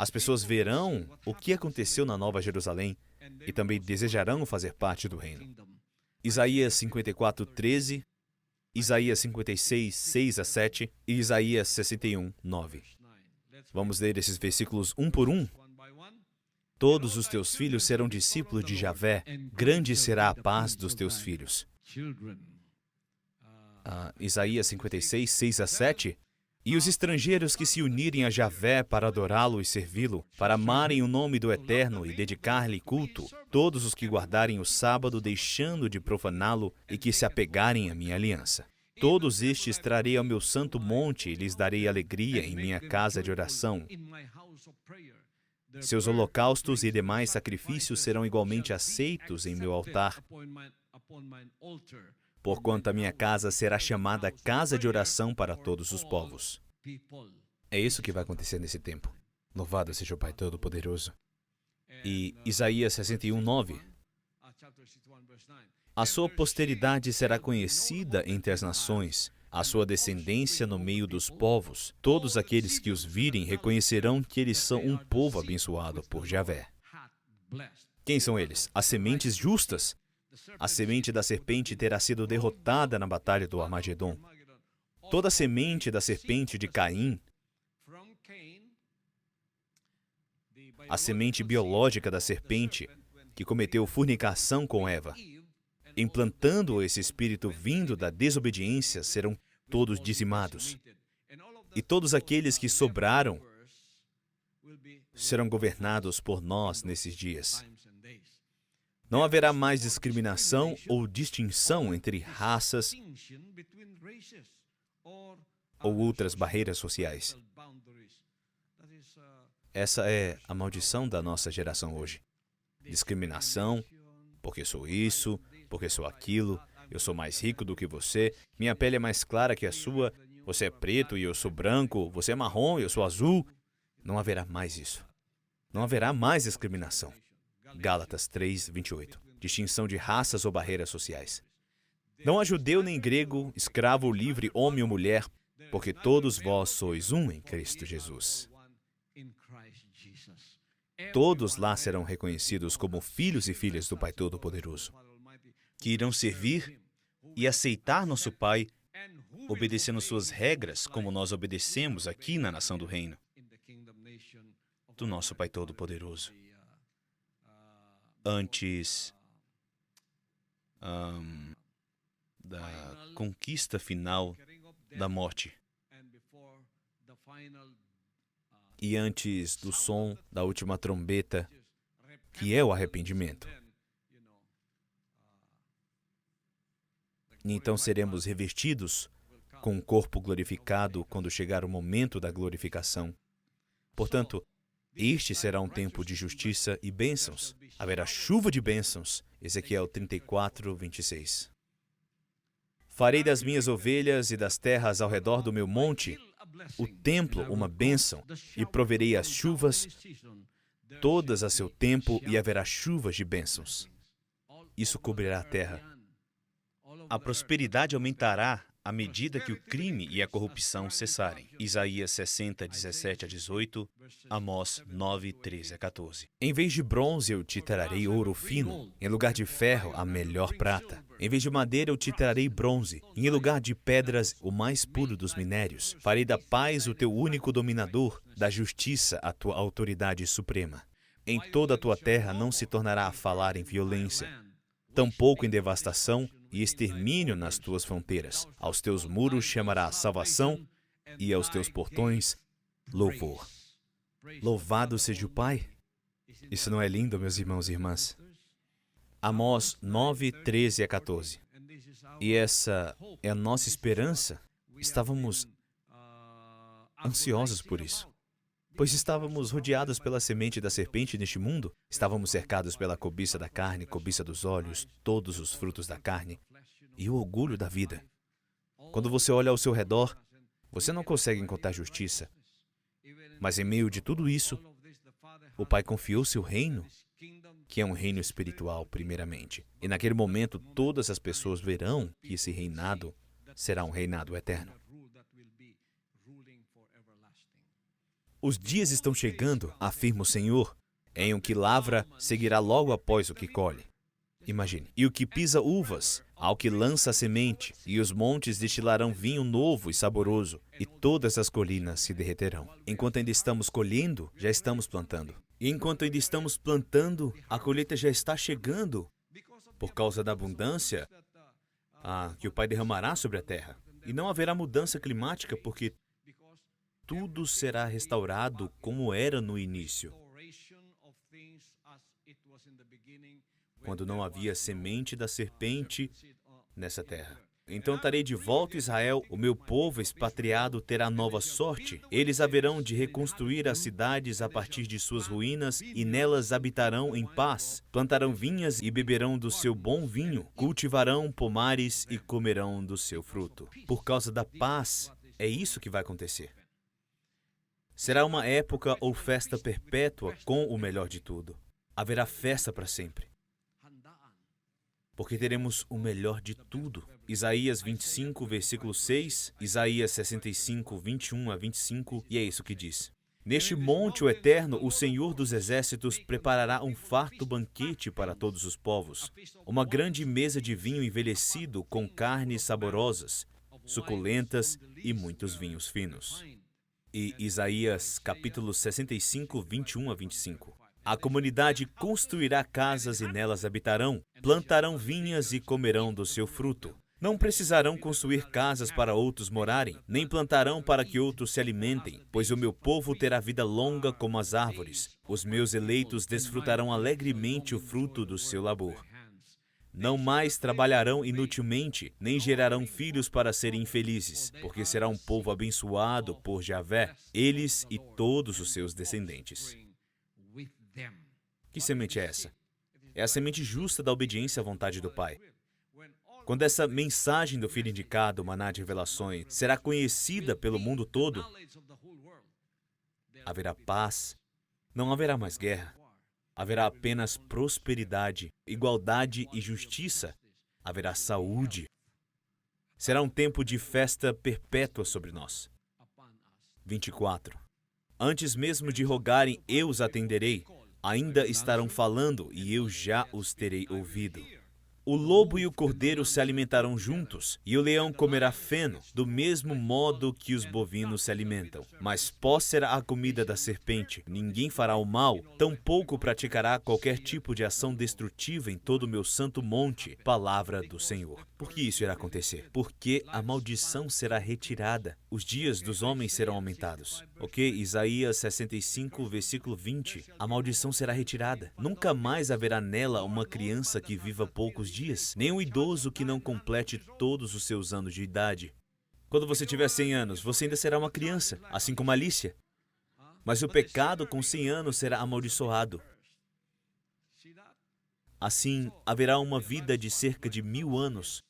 As pessoas verão o que aconteceu na Nova Jerusalém e também desejarão fazer parte do reino. Isaías 54, 13, Isaías 56, 6 a 7 e Isaías 61, 9. Vamos ler esses versículos um por um. Todos os teus filhos serão discípulos de Javé, grande será a paz dos teus filhos. Isaías 56, 6 a 7. E os estrangeiros que se unirem a Javé para adorá-lo e servi-lo, para amarem o nome do Eterno e dedicar-lhe culto, todos os que guardarem o sábado deixando de profaná-lo e que se apegarem à minha aliança. Todos estes trarei ao meu santo monte e lhes darei alegria em minha casa de oração. Seus holocaustos e demais sacrifícios serão igualmente aceitos em meu altar, porquanto a minha casa será chamada casa de oração para todos os povos. É isso que vai acontecer nesse tempo. Louvado seja o Pai Todo-Poderoso. E Isaías 61, 9. A sua posteridade será conhecida entre as nações, a sua descendência no meio dos povos. Todos aqueles que os virem reconhecerão que eles são um povo abençoado por Javé. Quem são eles? As sementes justas. A semente da serpente terá sido derrotada na batalha do Armagedon. Toda a semente da serpente de Caim, a semente biológica da serpente que cometeu fornicação com Eva, implantando esse espírito vindo da desobediência, serão todos dizimados. E todos aqueles que sobraram serão governados por nós nesses dias. Não haverá mais discriminação ou distinção entre raças ou outras barreiras sociais. Essa é a maldição da nossa geração hoje. Discriminação, porque sou isso, porque sou aquilo, eu sou mais rico do que você, minha pele é mais clara que a sua, você é preto e eu sou branco, você é marrom e eu sou azul. Não haverá mais isso. Não haverá mais discriminação. Gálatas 3, 28. Distinção de raças ou barreiras sociais. Não há judeu nem grego, escravo ou livre, homem ou mulher, porque todos vós sois um em Cristo Jesus. Todos lá serão reconhecidos como filhos e filhas do Pai Todo-Poderoso, que irão servir e aceitar nosso Pai, obedecendo suas regras, como nós obedecemos aqui na nação do reino, do nosso Pai Todo-Poderoso. Antes da conquista final da morte e antes do som da última trombeta, que é o arrependimento. E então seremos revestidos com um corpo glorificado quando chegar o momento da glorificação. Portanto, este será um tempo de justiça e bênçãos. Haverá chuva de bênçãos. Ezequiel 34, 26. Farei das minhas ovelhas e das terras ao redor do meu monte o templo uma bênção, e proverei as chuvas, todas a seu tempo, e haverá chuvas de bênçãos. Isso cobrirá a terra. A prosperidade aumentará à medida que o crime e a corrupção cessarem. Isaías 60, 17 a 18, Amós 9, 13 a 14. Em vez de bronze eu te trarei ouro fino, em lugar de ferro a melhor prata. Em vez de madeira eu te trarei bronze, e em lugar de pedras o mais puro dos minérios. Farei da paz o teu único dominador, da justiça a tua autoridade suprema. Em toda a tua terra não se tornará a falar em violência, tampouco em devastação e extermínio nas tuas fronteiras. Aos teus muros chamará salvação e aos teus portões louvor. Louvado seja o Pai. Isso não é lindo, meus irmãos e irmãs? Amós 9, 13 a 14. E essa é a nossa esperança. Estávamos ansiosos por isso, pois estávamos rodeados pela semente da serpente neste mundo. Estávamos cercados pela cobiça da carne, cobiça dos olhos, todos os frutos da carne e o orgulho da vida. Quando você olha ao seu redor, você não consegue encontrar justiça. Mas em meio de tudo isso, o Pai confiou seu reino, que é um reino espiritual primeiramente. E naquele momento, todas as pessoas verão que esse reinado será um reinado eterno. Os dias estão chegando, afirma o Senhor, em o que lavra seguirá logo após o que colhe. Imagine. E o que pisa uvas, ao que lança a semente, e os montes destilarão vinho novo e saboroso, e todas as colinas se derreterão. Enquanto ainda estamos colhendo, já estamos plantando. E enquanto ainda estamos plantando, a colheita já está chegando, por causa da abundância que o Pai derramará sobre a terra. E não haverá mudança climática, porque tudo será restaurado como era no início, quando não havia semente da serpente nessa terra. Então trarei de volta Israel, o meu povo expatriado terá nova sorte. Eles haverão de reconstruir as cidades a partir de suas ruínas e nelas habitarão em paz. Plantarão vinhas e beberão do seu bom vinho. Cultivarão pomares e comerão do seu fruto. Por causa da paz, é isso que vai acontecer. Será uma época ou festa perpétua com o melhor de tudo. Haverá festa para sempre, porque teremos o melhor de tudo. Isaías 25, versículo 6, Isaías 65, 21 a 25, e é isso que diz. Neste monte, o Eterno, o Senhor dos Exércitos, preparará um farto banquete para todos os povos, uma grande mesa de vinho envelhecido com carnes saborosas, suculentas e muitos vinhos finos. E Isaías, capítulo 65, 21 a 25. A comunidade construirá casas e nelas habitarão, plantarão vinhas e comerão do seu fruto. Não precisarão construir casas para outros morarem, nem plantarão para que outros se alimentem, pois o meu povo terá vida longa como as árvores. Os meus eleitos desfrutarão alegremente o fruto do seu labor. Não mais trabalharão inutilmente, nem gerarão filhos para serem infelizes, porque será um povo abençoado por Javé, eles e todos os seus descendentes. Que semente é essa? É a semente justa da obediência à vontade do Pai. Quando essa mensagem do Filho indicado, o maná de revelações, será conhecida pelo mundo todo, haverá paz, não haverá mais guerra. Haverá apenas prosperidade, igualdade e justiça. Haverá saúde. Será um tempo de festa perpétua sobre nós. 24. Antes mesmo de rogarem, eu os atenderei. Ainda estarão falando e eu já os terei ouvido. O lobo e o cordeiro se alimentarão juntos, e o leão comerá feno, do mesmo modo que os bovinos se alimentam. Mas pó será a comida da serpente. Ninguém fará o mal, tampouco praticará qualquer tipo de ação destrutiva em todo o meu santo monte. Palavra do Senhor. Por que isso irá acontecer? Porque a maldição será retirada. Os dias dos homens serão aumentados. Ok? Isaías 65, versículo 20. A maldição será retirada. Nunca mais haverá nela uma criança que viva poucos dias, nem um idoso que não complete todos os seus anos de idade. Quando você tiver 100 anos, você ainda será uma criança, assim como Alicia. Mas o pecado com 100 anos será amaldiçoado. Assim, haverá uma vida de cerca de 1000 anos,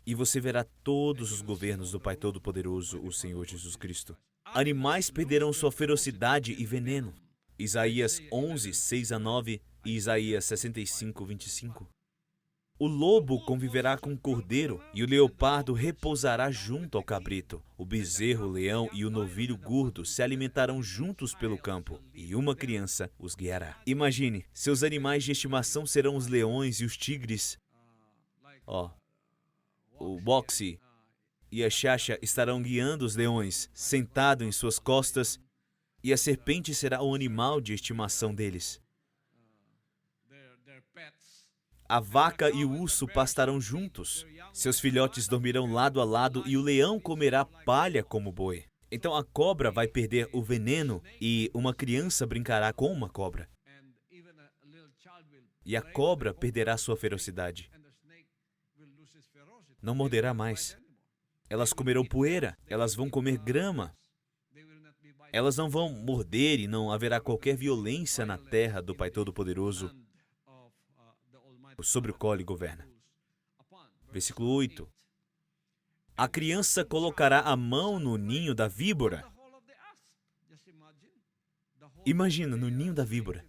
e você verá todos os governos do Pai Todo-Poderoso, o Senhor Jesus Cristo. Animais perderão sua ferocidade e veneno. Isaías 11, 6 a 9 e Isaías 65, 25. O lobo conviverá com o cordeiro, e o leopardo repousará junto ao cabrito. O bezerro, o leão e o novilho gordo se alimentarão juntos pelo campo, e uma criança os guiará. Imagine, seus animais de estimação serão os leões e os tigres. O boxe e a xaxa estarão guiando os leões, sentado em suas costas, e a serpente será o animal de estimação deles. A vaca e o urso pastarão juntos. Seus filhotes dormirão lado a lado e o leão comerá palha como boi. Então a cobra vai perder o veneno e uma criança brincará com uma cobra. E a cobra perderá sua ferocidade. Não morderá mais. Elas comerão poeira, elas vão comer grama. Elas não vão morder e não haverá qualquer violência na terra do Pai Todo-Poderoso, sobre o qual ele governa. Versículo 8. A criança colocará a mão no ninho da víbora. Imagina, no ninho da víbora.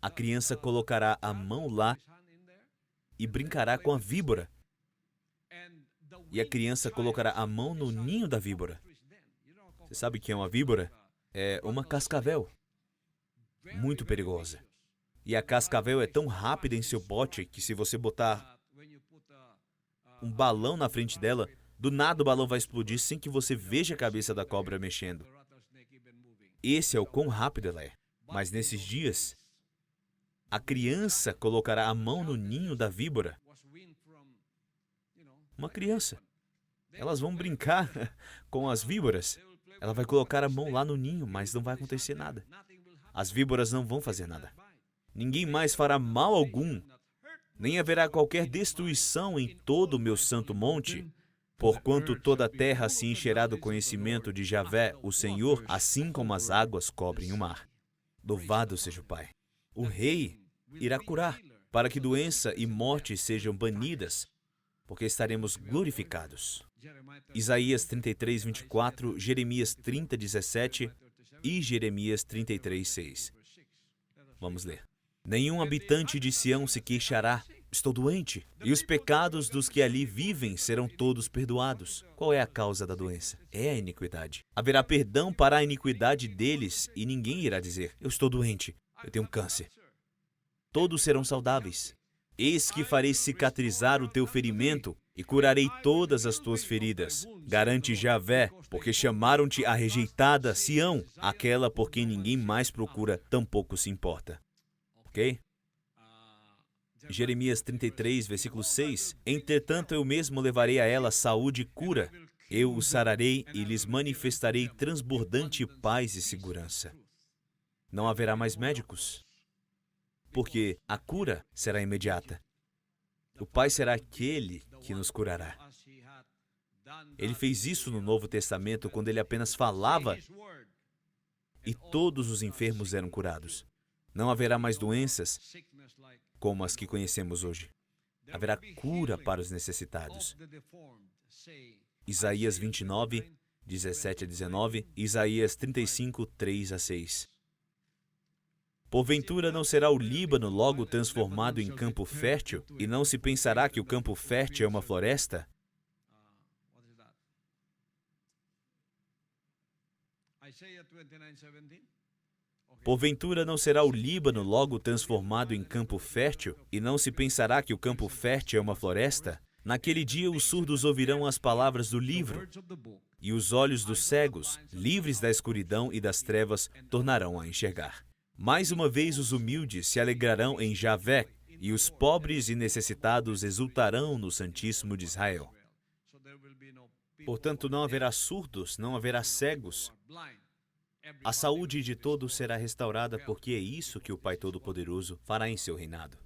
A criança colocará a mão lá e brincará com a víbora. E a criança colocará a mão no ninho da víbora. Você sabe o que é uma víbora? É uma cascavel. Muito perigosa. E a cascavel é tão rápida em seu bote que se você botar um balão na frente dela, do nada o balão vai explodir sem que você veja a cabeça da cobra mexendo. Esse é o quão rápido ela é. Mas nesses dias, a criança colocará a mão no ninho da víbora. Uma criança. Elas vão brincar com as víboras. Ela vai colocar a mão lá no ninho, mas não vai acontecer nada. As víboras não vão fazer nada. Ninguém mais fará mal algum, nem haverá qualquer destruição em todo o meu santo monte, porquanto toda a terra se encherá do conhecimento de Javé, o Senhor, assim como as águas cobrem o mar. Louvado seja o Pai. O rei irá curar, para que doença e morte sejam banidas, porque estaremos glorificados. Isaías 33, 24, Jeremias 30, 17 e Jeremias 33, 6. Vamos ler. Nenhum habitante de Sião se queixará, estou doente, e os pecados dos que ali vivem serão todos perdoados. Qual é a causa da doença? É a iniquidade. Haverá perdão para a iniquidade deles, e ninguém irá dizer, eu estou doente, eu tenho câncer. Todos serão saudáveis. Eis que farei cicatrizar o teu ferimento, e curarei todas as tuas feridas. Garante Javé, porque chamaram-te a rejeitada Sião, aquela por quem ninguém mais procura, tampouco se importa. Ok? Jeremias 33, versículo 6. Entretanto, eu mesmo levarei a ela saúde e cura. Eu os sararei e lhes manifestarei transbordante paz e segurança. Não haverá mais médicos, porque a cura será imediata. O Pai será aquele que nos curará. Ele fez isso no Novo Testamento quando ele apenas falava e todos os enfermos eram curados. Não haverá mais doenças como as que conhecemos hoje. Haverá cura para os necessitados. Isaías 29, 17 a 19, Isaías 35, 3 a 6. Porventura não será o Líbano logo transformado em campo fértil, e não se pensará que o campo fértil é uma floresta? Porventura não será o Líbano logo transformado em campo fértil, e não se pensará que o campo fértil é uma floresta? Naquele dia os surdos ouvirão as palavras do livro, e os olhos dos cegos, livres da escuridão e das trevas, tornarão a enxergar. Mais uma vez os humildes se alegrarão em Javé, e os pobres e necessitados exultarão no Santíssimo de Israel. Portanto, não haverá surdos, não haverá cegos. A saúde de todos será restaurada, porque é isso que o Pai Todo-Poderoso fará em seu reinado.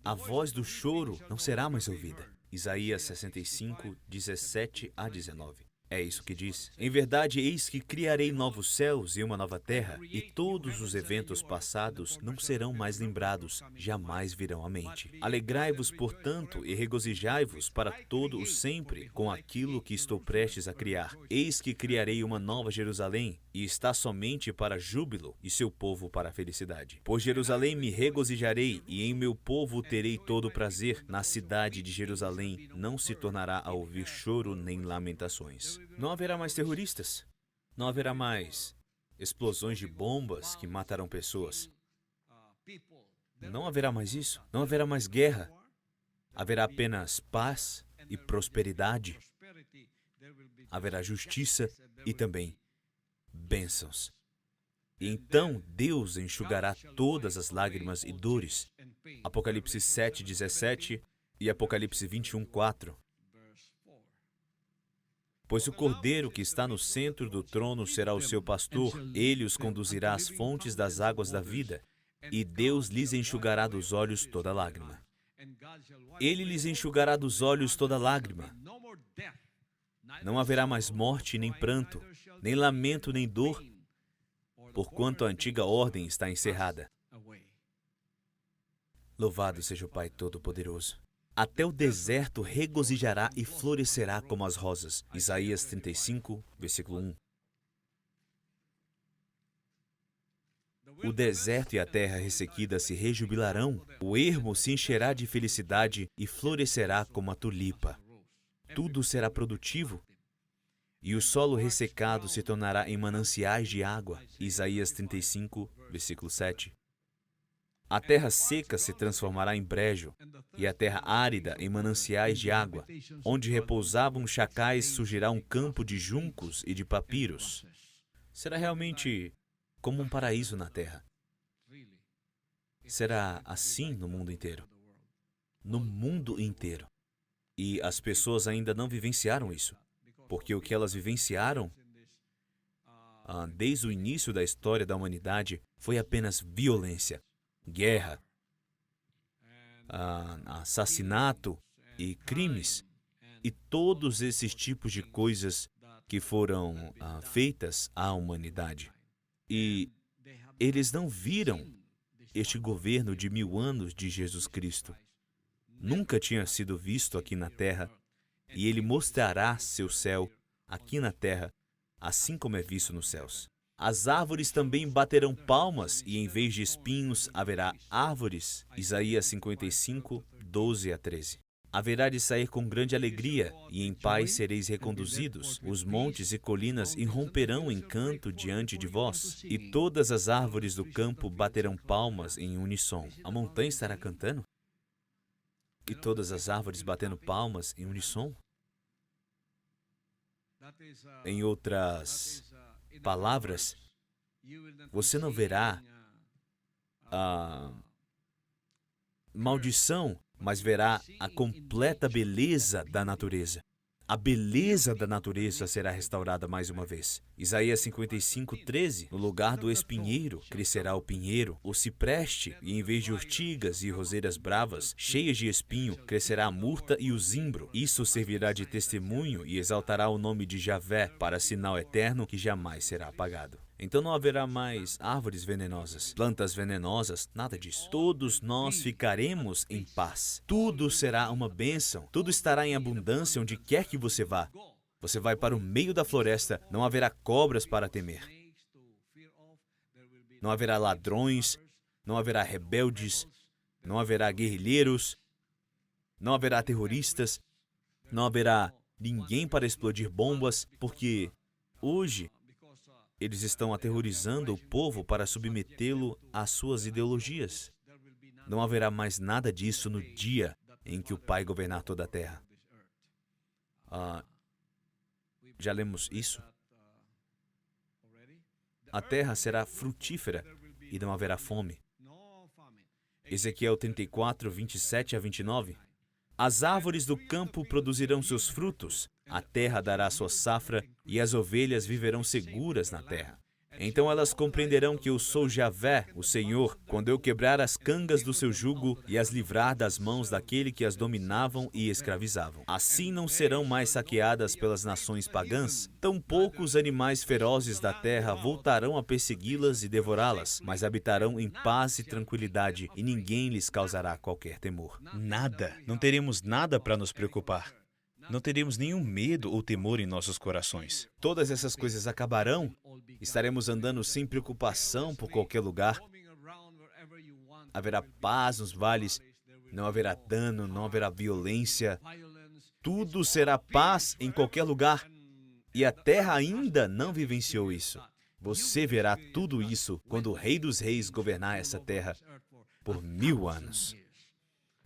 A voz do choro não será mais ouvida. Isaías 65, 17 a 19. É isso que diz. Em verdade, eis que criarei novos céus e uma nova terra, e todos os eventos passados não serão mais lembrados, jamais virão à mente. Alegrai-vos, portanto, e regozijai-vos para todo o sempre com aquilo que estou prestes a criar. Eis que criarei uma nova Jerusalém, e está somente para júbilo, e seu povo para felicidade. Por Jerusalém me regozijarei, e em meu povo terei todo prazer. Na cidade de Jerusalém não se tornará a ouvir choro nem lamentações. Não haverá mais terroristas. Não haverá mais explosões de bombas que matarão pessoas. Não haverá mais isso. Não haverá mais guerra. Haverá apenas paz e prosperidade. Haverá justiça e também bênçãos. E então Deus enxugará todas as lágrimas e dores. Apocalipse 7:17 e Apocalipse 21:4. Pois o Cordeiro que está no centro do trono será o seu pastor, ele os conduzirá às fontes das águas da vida, e Deus lhes enxugará dos olhos toda lágrima. Ele lhes enxugará dos olhos toda lágrima. Não haverá mais morte, nem pranto, nem lamento, nem dor, porquanto a antiga ordem está encerrada. Louvado seja o Pai Todo-Poderoso. Até o deserto regozijará e florescerá como as rosas. Isaías 35, versículo 1. O deserto e a terra ressequida se rejubilarão, o ermo se encherá de felicidade e florescerá como a tulipa. Tudo será produtivo, e o solo ressecado se tornará em mananciais de água. Isaías 35, versículo 7. A terra seca se transformará em brejo, e a terra árida em mananciais de água. Onde repousavam chacais surgirá um campo de juncos e de papiros. Será realmente como um paraíso na terra. Será assim no mundo inteiro. No mundo inteiro. E as pessoas ainda não vivenciaram isso, porque o que elas vivenciaram desde o início da história da humanidade foi apenas violência, guerra, assassinato e crimes, e todos esses tipos de coisas que foram feitas à humanidade. E eles não viram este governo de 1000 anos de Jesus Cristo. Nunca tinha sido visto aqui na terra, e ele mostrará seu céu aqui na terra, assim como é visto nos céus. As árvores também baterão palmas, e em vez de espinhos haverá árvores. Isaías 55, 12 a 13. Haverá de sair com grande alegria, e em paz sereis reconduzidos. Os montes e colinas irromperão em canto diante de vós, e todas as árvores do campo baterão palmas em unissom. A montanha estará cantando? E todas as árvores batendo palmas em unissom? Em outras palavras, você não verá a maldição, mas verá a completa beleza da natureza. A beleza da natureza será restaurada mais uma vez. Isaías 55, 13. No lugar do espinheiro crescerá o pinheiro, o cipreste, e em vez de ortigas e roseiras bravas, cheias de espinho, crescerá a murta e o zimbro. Isso servirá de testemunho e exaltará o nome de Javé para sinal eterno que jamais será apagado. Então não haverá mais árvores venenosas, plantas venenosas, nada disso. Todos nós ficaremos em paz. Tudo será uma bênção. Tudo estará em abundância onde quer que você vá. Você vai para o meio da floresta, não haverá cobras para temer. Não haverá ladrões, não haverá rebeldes, não haverá guerrilheiros, não haverá terroristas, não haverá ninguém para explodir bombas, porque hoje eles estão aterrorizando o povo para submetê-lo às suas ideologias. Não haverá mais nada disso no dia em que o Pai governar toda a terra. Já lemos isso? A terra será frutífera e não haverá fome. Ezequiel 34, 27 a 29. As árvores do campo produzirão seus frutos, a terra dará sua safra e as ovelhas viverão seguras na terra. Então elas compreenderão que eu sou Javé, o Senhor, quando eu quebrar as cangas do seu jugo e as livrar das mãos daquele que as dominavam e escravizavam. Assim não serão mais saqueadas pelas nações pagãs, tampouco os animais ferozes da terra voltarão a persegui-las e devorá-las, mas habitarão em paz e tranquilidade, e ninguém lhes causará qualquer temor. Nada, não teremos nada para nos preocupar. Não teremos nenhum medo ou temor em nossos corações. Todas essas coisas acabarão. Estaremos andando sem preocupação por qualquer lugar. Haverá paz nos vales. Não haverá dano, não haverá violência. Tudo será paz em qualquer lugar. E a terra ainda não vivenciou isso. Você verá tudo isso quando o Rei dos Reis governar essa terra por 1000 anos.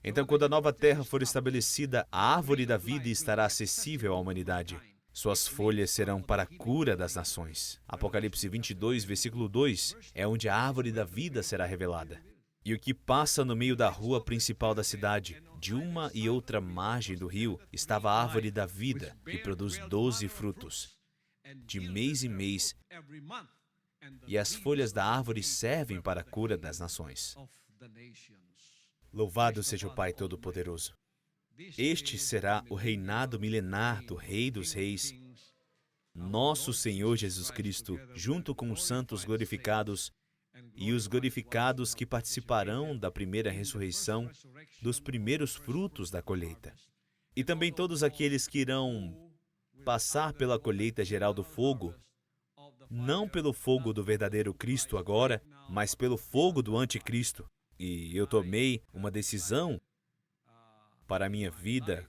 Então, quando a nova terra for estabelecida, a árvore da vida estará acessível à humanidade. Suas folhas serão para a cura das nações. Apocalipse 22, versículo 2, é onde a árvore da vida será revelada. E o que passa no meio da rua principal da cidade, de uma e outra margem do rio, estava a árvore da vida, que produz 12 frutos, de mês em mês, e as folhas da árvore servem para a cura das nações. Louvado seja o Pai Todo-Poderoso. Este será o reinado milenar do Rei dos Reis, nosso Senhor Jesus Cristo, junto com os santos glorificados e os glorificados que participarão da primeira ressurreição dos primeiros frutos da colheita. E também todos aqueles que irão passar pela colheita geral do fogo, não pelo fogo do verdadeiro Cristo agora, mas pelo fogo do anticristo. E eu tomei uma decisão para a minha vida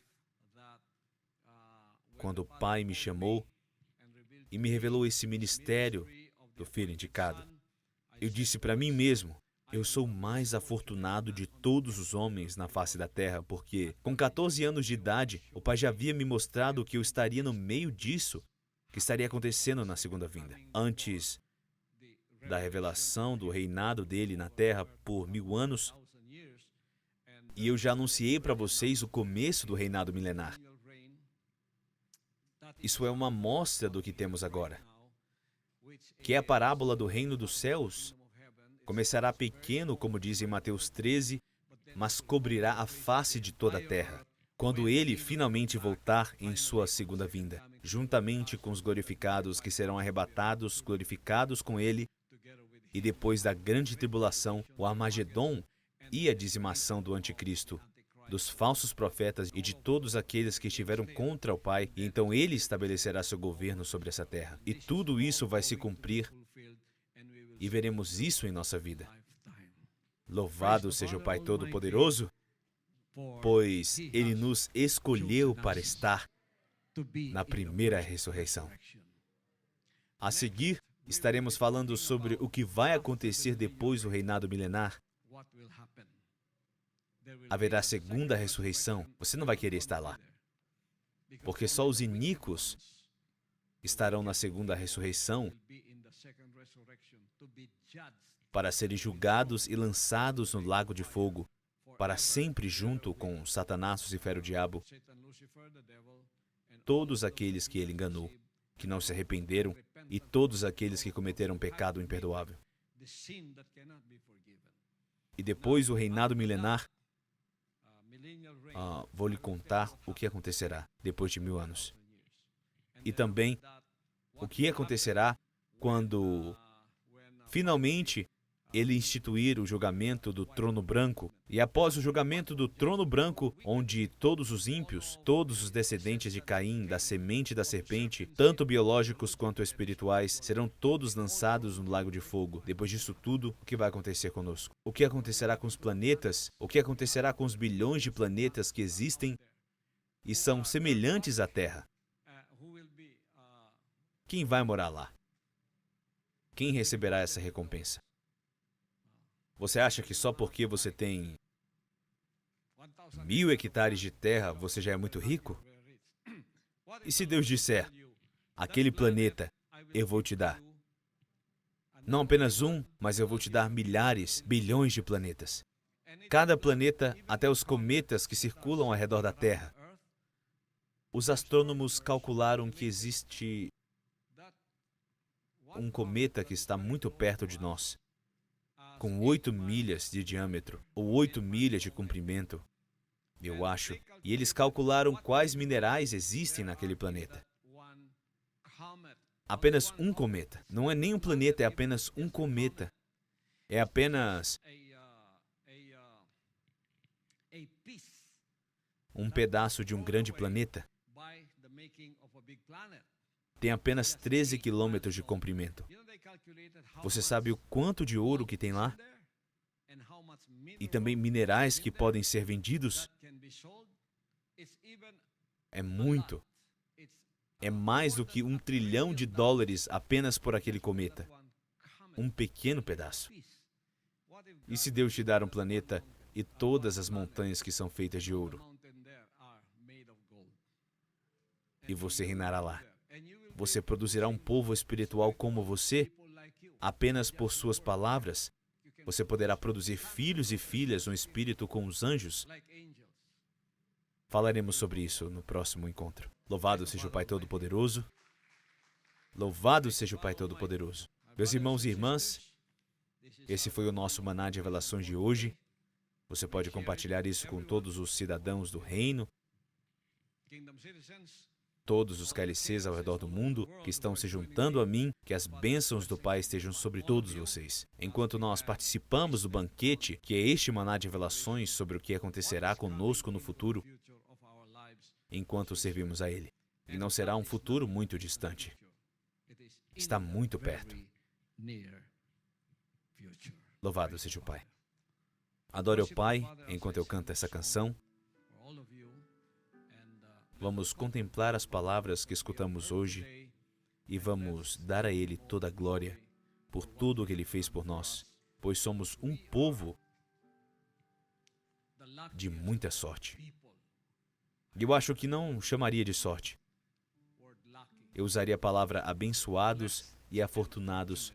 quando o Pai me chamou e me revelou esse ministério do Filho indicado. Eu disse para mim mesmo, eu sou o mais afortunado de todos os homens na face da terra, porque com 14 anos de idade, o Pai já havia me mostrado que eu estaria no meio disso, que estaria acontecendo na segunda vinda. Antes da revelação do reinado dele na terra por 1000 anos, e eu já anunciei para vocês o começo do reinado milenar. Isso é uma amostra do que temos agora, que é a parábola do reino dos céus. Começará pequeno, como diz em Mateus 13, mas cobrirá a face de toda a terra, quando ele finalmente voltar em sua segunda vinda, juntamente com os glorificados que serão arrebatados, glorificados com ele. E depois da grande tribulação, o Armagedom e a dizimação do anticristo, dos falsos profetas e de todos aqueles que estiveram contra o Pai, e então ele estabelecerá seu governo sobre essa terra. E tudo isso vai se cumprir, e veremos isso em nossa vida. Louvado seja o Pai Todo-Poderoso, pois ele nos escolheu para estar na primeira ressurreição. A seguir, estaremos falando sobre o que vai acontecer depois do reinado milenar. Haverá segunda ressurreição. Você não vai querer estar lá, porque só os iníquos estarão na segunda ressurreição para serem julgados e lançados no lago de fogo, para sempre junto com Satanás, Lucifer, o diabo, todos aqueles que ele enganou, que não se arrependeram, e todos aqueles que cometeram pecado imperdoável. E depois o reinado milenar, vou lhe contar o que acontecerá depois de 1000 anos. E também o que acontecerá quando finalmente ele instituir o julgamento do trono branco. E após o julgamento do trono branco, onde todos os ímpios, todos os descendentes de Caim, da semente da serpente, tanto biológicos quanto espirituais, serão todos lançados no lago de fogo. Depois disso tudo, o que vai acontecer conosco? O que acontecerá com os planetas? O que acontecerá com os bilhões de planetas que existem e são semelhantes à Terra? Quem vai morar lá? Quem receberá essa recompensa? Você acha que só porque você tem 1000 hectares de terra, você já é muito rico? E se Deus disser, aquele planeta eu vou te dar? Não apenas um, mas eu vou te dar milhares, bilhões de planetas. Cada planeta, até os cometas que circulam ao redor da Terra. Os astrônomos calcularam que existe um cometa que está muito perto de nós, com 8 milhas de diâmetro, ou 8 milhas de comprimento, eu acho, e eles calcularam quais minerais existem naquele planeta. Apenas um cometa. Não é nem um planeta, é apenas um cometa. É apenas um pedaço de um grande planeta. Tem apenas 13 quilômetros de comprimento. Você sabe o quanto de ouro que tem lá? E também minerais que podem ser vendidos? É muito. É mais do que $1 trilhão apenas por aquele cometa. Um pequeno pedaço. E se Deus te dar um planeta e todas as montanhas que são feitas de ouro? E você reinará lá. Você produzirá um povo espiritual como você, apenas por suas palavras. Você poderá produzir filhos e filhas no espírito com os anjos. Falaremos sobre isso no próximo encontro. Louvado seja o Pai Todo-Poderoso. Louvado seja o Pai Todo-Poderoso. Meus irmãos e irmãs, esse foi o nosso Maná de Revelações de hoje. Você pode compartilhar isso com todos os cidadãos do reino, todos os KLCs ao redor do mundo que estão se juntando a mim, que as bênçãos do Pai estejam sobre todos vocês. Enquanto nós participamos do banquete, que é este Maná de Revelações sobre o que acontecerá conosco no futuro, enquanto servimos a Ele. E não será um futuro muito distante. Está muito perto. Louvado seja o Pai. Adore o Pai enquanto eu canto essa canção. Vamos contemplar as palavras que escutamos hoje e vamos dar a Ele toda a glória por tudo o que Ele fez por nós, pois somos um povo de muita sorte. E eu acho que não chamaria de sorte. Eu usaria a palavra abençoados e afortunados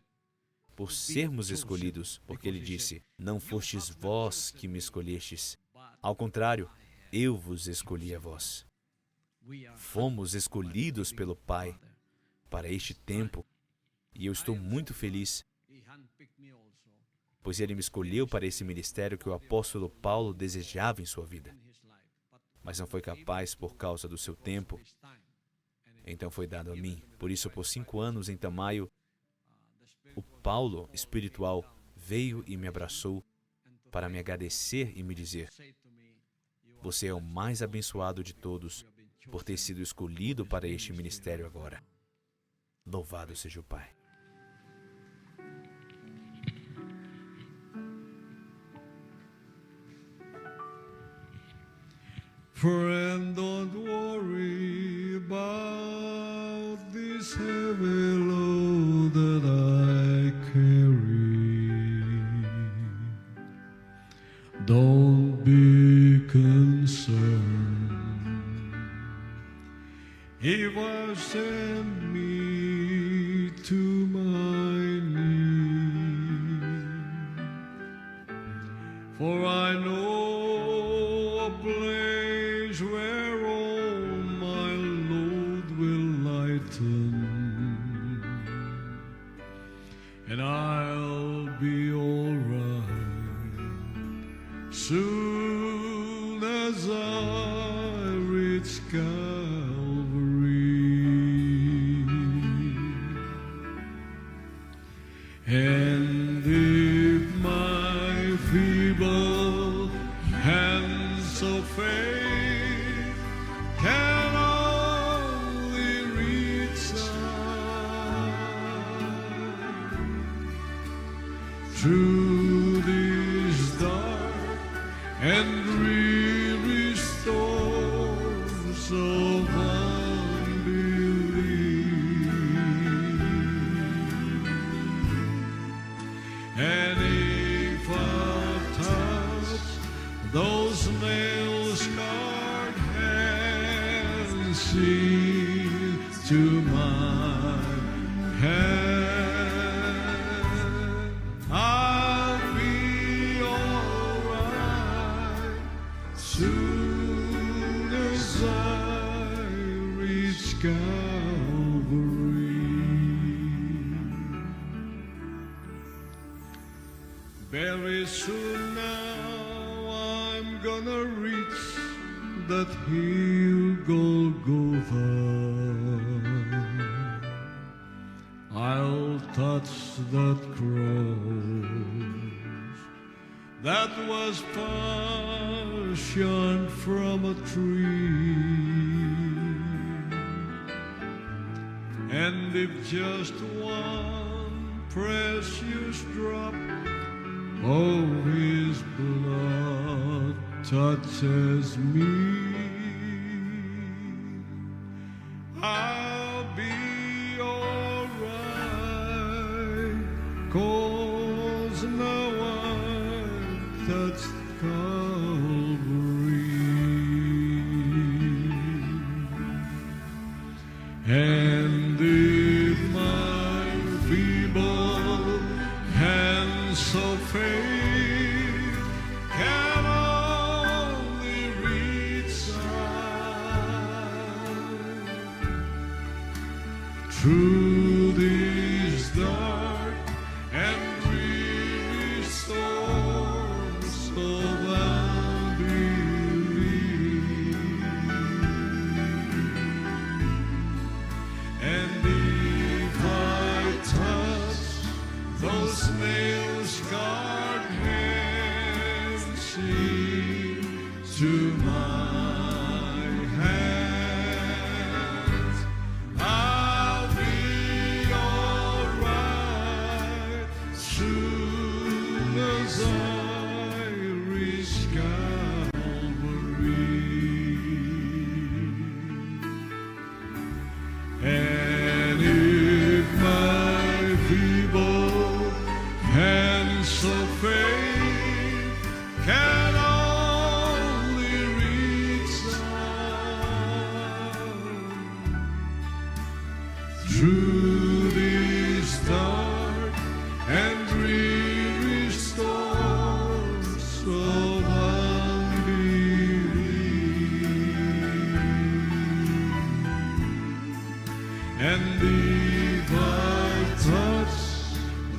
por sermos escolhidos, porque Ele disse, não fostes vós que me escolhestes. Ao contrário, eu vos escolhi a vós. Fomos escolhidos pelo Pai para este tempo e eu estou muito feliz, pois Ele me escolheu para esse ministério que o apóstolo Paulo desejava em sua vida, mas não foi capaz por causa do seu tempo, então foi dado a mim. Por isso, por 5 anos em Tamayo, o Paulo espiritual veio e me abraçou para me agradecer e me dizer, você é o mais abençoado de todos, por ter sido escolhido para este ministério agora. Louvado seja o Pai. Friend, don't worry about this heavy load that I carry. Don't be concerned. If I send me to my knees, for I know a place where all my load will lighten, and I'll be all right soon as I reach Calvary. And if my feeble hands of faith can only reach out through these dark and dreary storms of and if I touch those nail-scarred hands, see to my hand, I'll be all right soon as I reach Calvary. Very soon now I'm gonna reach that hill Golgotha. I'll touch that cross that was fashioned from a tree. And if just one precious drop of his blood touches me, I'll be alright, 'cause now I've touched Calvary. And if my feeble hands of faith can only reach out through these dark and dreary storms of unbelief, and if I touch those nail-scarred hands into my hands, I'll be alright soon as I reach Calvary. And if my feeble hands of faith can only reach out through these dark and dreary storms of unbelief, and if I touch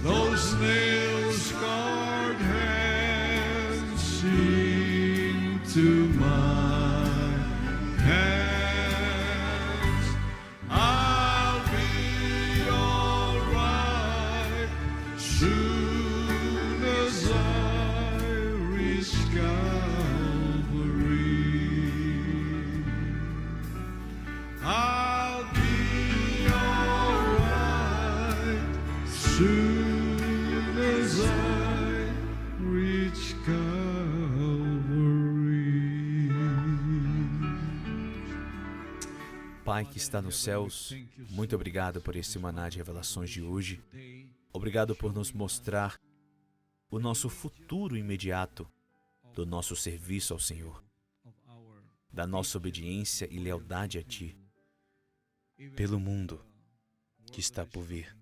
those nail-scarred hands into my hands, I'll be alright soon as I reach Calvary. I'll be alright soon as I reach Calvary. Pai que está nos céus, muito obrigado por esse maná de revelações de hoje. Obrigado por nos mostrar o nosso futuro imediato do nosso serviço ao Senhor, da nossa obediência e lealdade a Ti, pelo mundo que está por vir,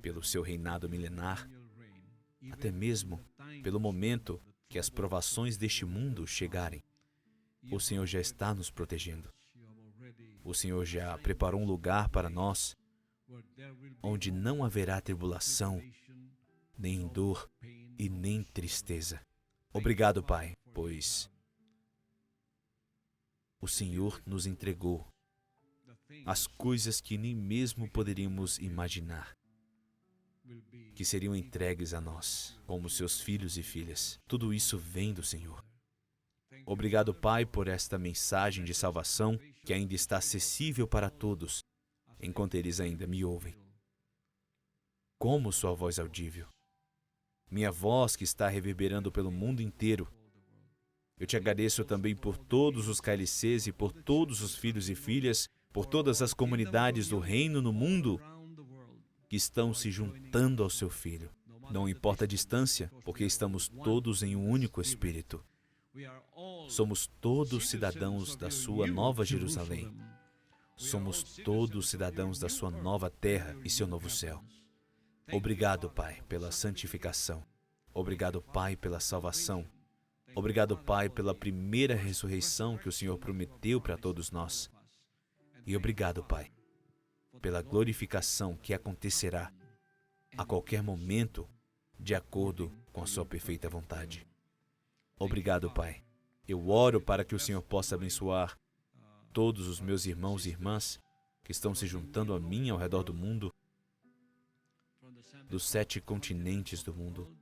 pelo Seu reinado milenar, até mesmo pelo momento que as provações deste mundo chegarem. O Senhor já está nos protegendo. O Senhor já preparou um lugar para nós, onde não haverá tribulação, nem dor e nem tristeza. Obrigado, Pai, pois o Senhor nos entregou as coisas que nem mesmo poderíamos imaginar, que seriam entregues a nós, como seus filhos e filhas. Tudo isso vem do Senhor. Obrigado, Pai, por esta mensagem de salvação que ainda está acessível para todos, enquanto eles ainda me ouvem. Como sua voz audível, minha voz que está reverberando pelo mundo inteiro. Eu te agradeço também por todos os KLCs e por todos os filhos e filhas, por todas as comunidades do reino no mundo que estão se juntando ao seu Filho. Não importa a distância, porque estamos todos em um único Espírito. Somos todos cidadãos da sua nova Jerusalém. Somos todos cidadãos da sua nova terra e seu novo céu. Obrigado, Pai, pela santificação. Obrigado, Pai, pela salvação. Obrigado, Pai, pela primeira ressurreição que o Senhor prometeu para todos nós. E obrigado, Pai, pela glorificação que acontecerá a qualquer momento, de acordo com a sua perfeita vontade. Obrigado, Pai. Eu oro para que o Senhor possa abençoar todos os meus irmãos e irmãs que estão se juntando a mim ao redor do mundo, dos 7 continentes do mundo,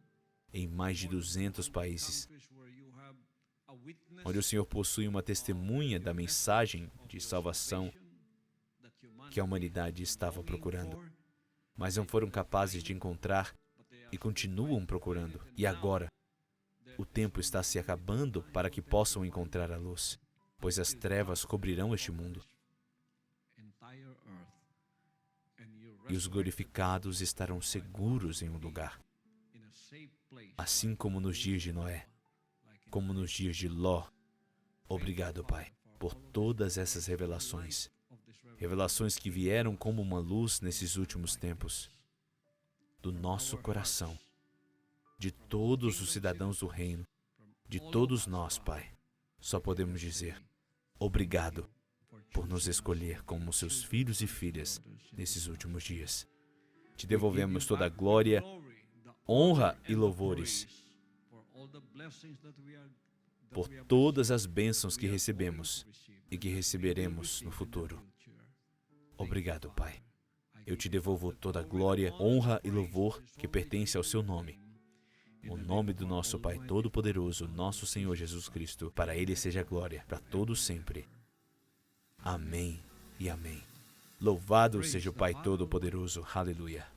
em mais de 200 países, onde o Senhor possui uma testemunha da mensagem de salvação que a humanidade estava procurando, mas não foram capazes de encontrar e continuam procurando. E agora, o tempo está se acabando para que possam encontrar a luz, pois as trevas cobrirão este mundo. E os glorificados estarão seguros em um lugar, assim como nos dias de Noé, como nos dias de Ló. Obrigado, Pai, por todas essas revelações, revelações que vieram como uma luz nesses últimos tempos, do nosso coração, de todos os cidadãos do reino, de todos nós, Pai. Só podemos dizer, obrigado por nos escolher como seus filhos e filhas nesses últimos dias. Te devolvemos toda a glória, honra e louvores por todas as bênçãos que recebemos e que receberemos no futuro. Obrigado, Pai. Eu te devolvo toda a glória, honra e louvor que pertence ao seu nome. O nome do nosso Pai Todo-Poderoso, nosso Senhor Jesus Cristo. Para Ele seja a glória, para todos sempre. Amém e amém. Louvado seja o Pai Todo-Poderoso. Aleluia.